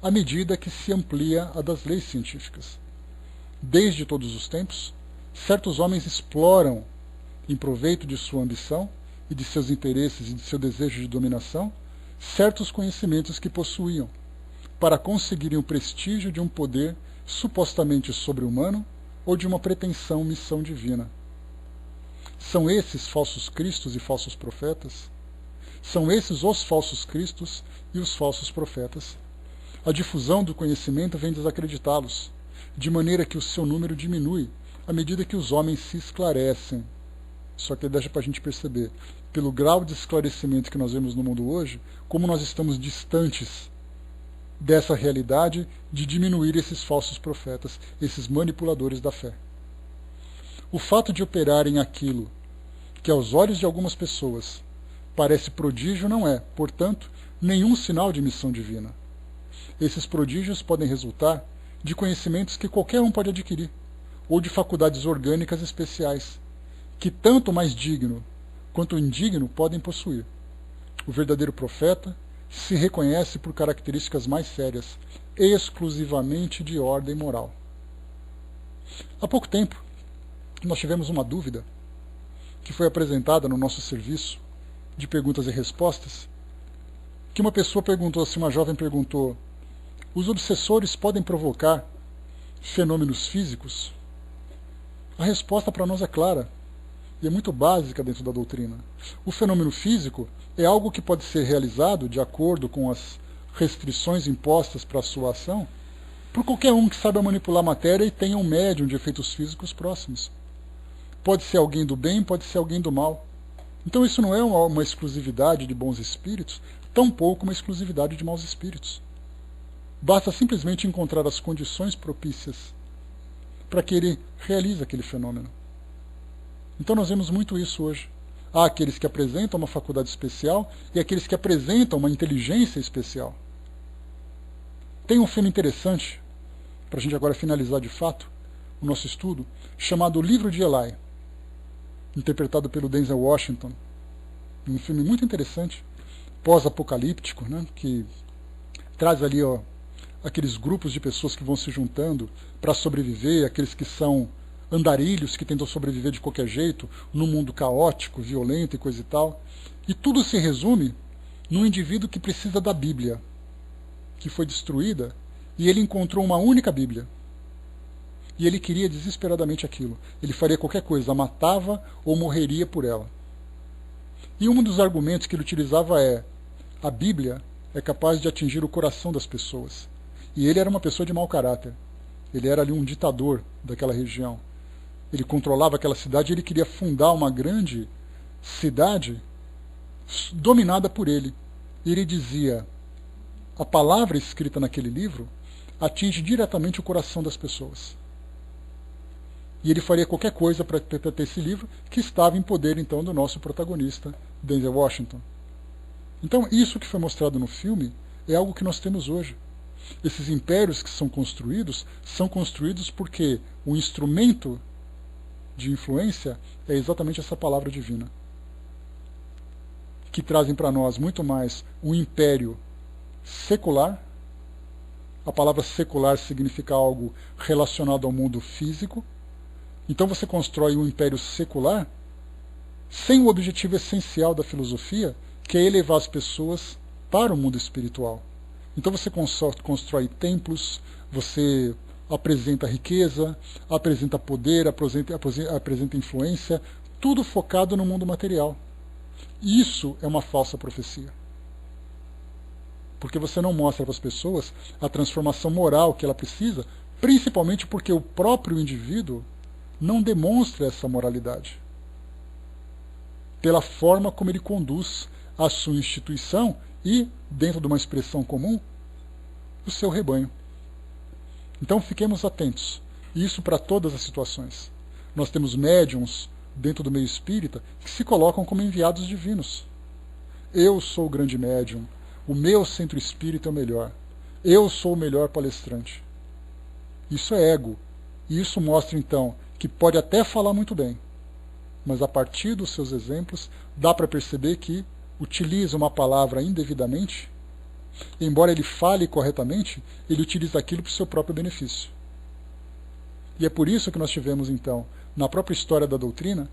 à medida que se amplia a das leis científicas. Desde todos os tempos, certos homens exploram, em proveito de sua ambição e de seus interesses e de seu desejo de dominação, certos conhecimentos que possuíam, para conseguirem o prestígio de um poder supostamente sobre-humano ou de uma pretensão missão divina. São esses falsos cristos e falsos profetas? São esses os falsos cristos e os falsos profetas. A difusão do conhecimento vem desacreditá-los, de maneira que o seu número diminui à medida que os homens se esclarecem. Só que deixa para a gente perceber, pelo grau de esclarecimento que nós vemos no mundo hoje, como nós estamos distantes dessa realidade de diminuir esses falsos profetas, esses manipuladores da fé. O fato de operarem aquilo que aos olhos de algumas pessoas parece prodígio não é, portanto, nenhum sinal de missão divina. Esses prodígios podem resultar de conhecimentos que qualquer um pode adquirir, ou de faculdades orgânicas especiais, que tanto o mais digno quanto o indigno podem possuir. O verdadeiro profeta se reconhece por características mais sérias, exclusivamente de ordem moral. Há pouco tempo, nós tivemos uma dúvida que foi apresentada no nosso serviço de perguntas e respostas, que uma pessoa perguntou, assim, uma jovem perguntou: os obsessores podem provocar fenômenos físicos? A resposta para nós é clara e é muito básica dentro da doutrina. O fenômeno físico é algo que pode ser realizado de acordo com as restrições impostas para a sua ação por qualquer um que saiba manipular matéria e tenha um médium de efeitos físicos próximos. Pode ser alguém do bem, pode ser alguém do mal. Então isso não é uma exclusividade de bons espíritos, tampouco uma exclusividade de maus espíritos. Basta simplesmente encontrar as condições propícias para que ele realize aquele fenômeno. Então nós vemos muito isso hoje. Há aqueles que apresentam uma faculdade especial e aqueles que apresentam uma inteligência especial. Tem um filme interessante, para a gente agora finalizar de fato o nosso estudo, chamado O Livro de Eli, interpretado pelo Denzel Washington. Um filme muito interessante, pós-apocalíptico, né, que traz ali aqueles grupos de pessoas que vão se juntando para sobreviver, aqueles que são andarilhos que tentam sobreviver de qualquer jeito, num mundo caótico, violento e coisa e tal. E tudo se resume num indivíduo que precisa da Bíblia, que foi destruída, e ele encontrou uma única Bíblia. E ele queria desesperadamente aquilo. Ele faria qualquer coisa, a matava ou morreria por ela. E um dos argumentos que ele utilizava é: a Bíblia é capaz de atingir o coração das pessoas. E ele era uma pessoa de mau caráter. Ele era ali um ditador daquela região. Ele controlava aquela cidade e ele queria fundar uma grande cidade dominada por ele. E ele dizia: a palavra escrita naquele livro atinge diretamente o coração das pessoas. E ele faria qualquer coisa para ter esse livro, que estava em poder então do nosso protagonista, Denzel Washington. Então isso que foi mostrado no filme é algo que nós temos hoje. Esses impérios que são construídos porque o instrumento de influência é exatamente essa palavra divina, que trazem para nós muito mais um império secular. A palavra secular significa algo relacionado ao mundo físico. Então você constrói um império secular sem o objetivo essencial da filosofia, que é elevar as pessoas para o mundo espiritual. Então você constrói templos, você apresenta riqueza, apresenta poder, apresenta influência, tudo focado no mundo material. Isso é uma falsa profecia. Porque você não mostra para as pessoas a transformação moral que ela precisa, principalmente porque o próprio indivíduo não demonstra essa moralidade. Pela forma como ele conduz a sua instituição e, dentro de uma expressão comum, o seu rebanho. Então fiquemos atentos. Isso para todas as situações. Nós temos médiums dentro do meio espírita que se colocam como enviados divinos. Eu sou o grande médium. O meu centro espírita é o melhor. Eu sou o melhor palestrante. Isso é ego. E isso mostra, então, que pode até falar muito bem, mas a partir dos seus exemplos dá para perceber que utiliza uma palavra indevidamente. Embora ele fale corretamente, ele utiliza aquilo para o seu próprio benefício. E é por isso que nós tivemos, então, na própria história da doutrina,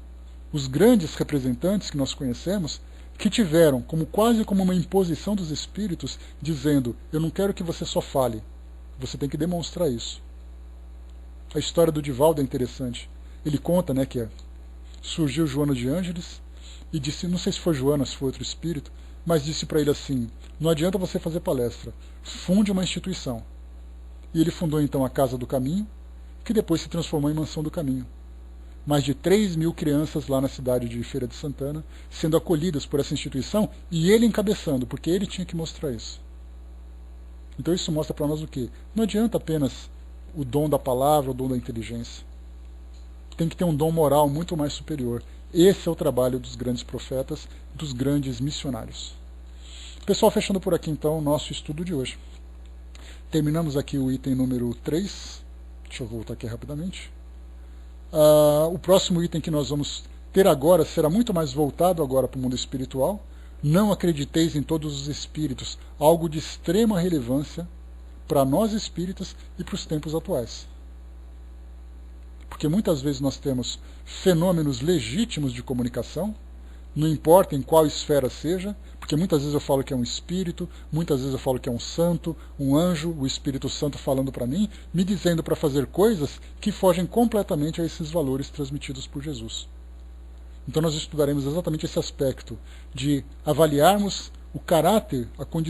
os grandes representantes que nós conhecemos, que tiveram quase como uma imposição dos espíritos, dizendo: eu não quero que você só fale, você tem que demonstrar isso. A história do Divaldo é interessante. Ele conta, né, que surgiu Joana de Ângeles e disse, não sei se foi Joana, se foi outro espírito, mas disse para ele assim: não adianta você fazer palestra, funde uma instituição. E ele fundou então a Casa do Caminho, que depois se transformou em Mansão do Caminho. Mais de 3.000 crianças lá na cidade de Feira de Santana, sendo acolhidas por essa instituição, e ele encabeçando, porque ele tinha que mostrar isso. Então isso mostra para nós o quê? Não adianta apenas o dom da palavra, o dom da inteligência. Tem que ter um dom moral muito mais superior. Esse é o trabalho dos grandes profetas, dos grandes missionários. Pessoal, fechando por aqui então o nosso estudo de hoje. Terminamos aqui o item número 3. Deixa eu voltar aqui rapidamente. O próximo item que nós vamos ter agora será muito mais voltado agora para o mundo espiritual. Não acrediteis em todos os espíritos, algo de extrema relevância para nós espíritas e para os tempos atuais. Porque muitas vezes nós temos fenômenos legítimos de comunicação, não importa em qual esfera seja, porque muitas vezes eu falo que é um espírito, muitas vezes eu falo que é um santo, um anjo, o Espírito Santo falando para mim, me dizendo para fazer coisas que fogem completamente a esses valores transmitidos por Jesus. Então nós estudaremos exatamente esse aspecto de avaliarmos o caráter, a condição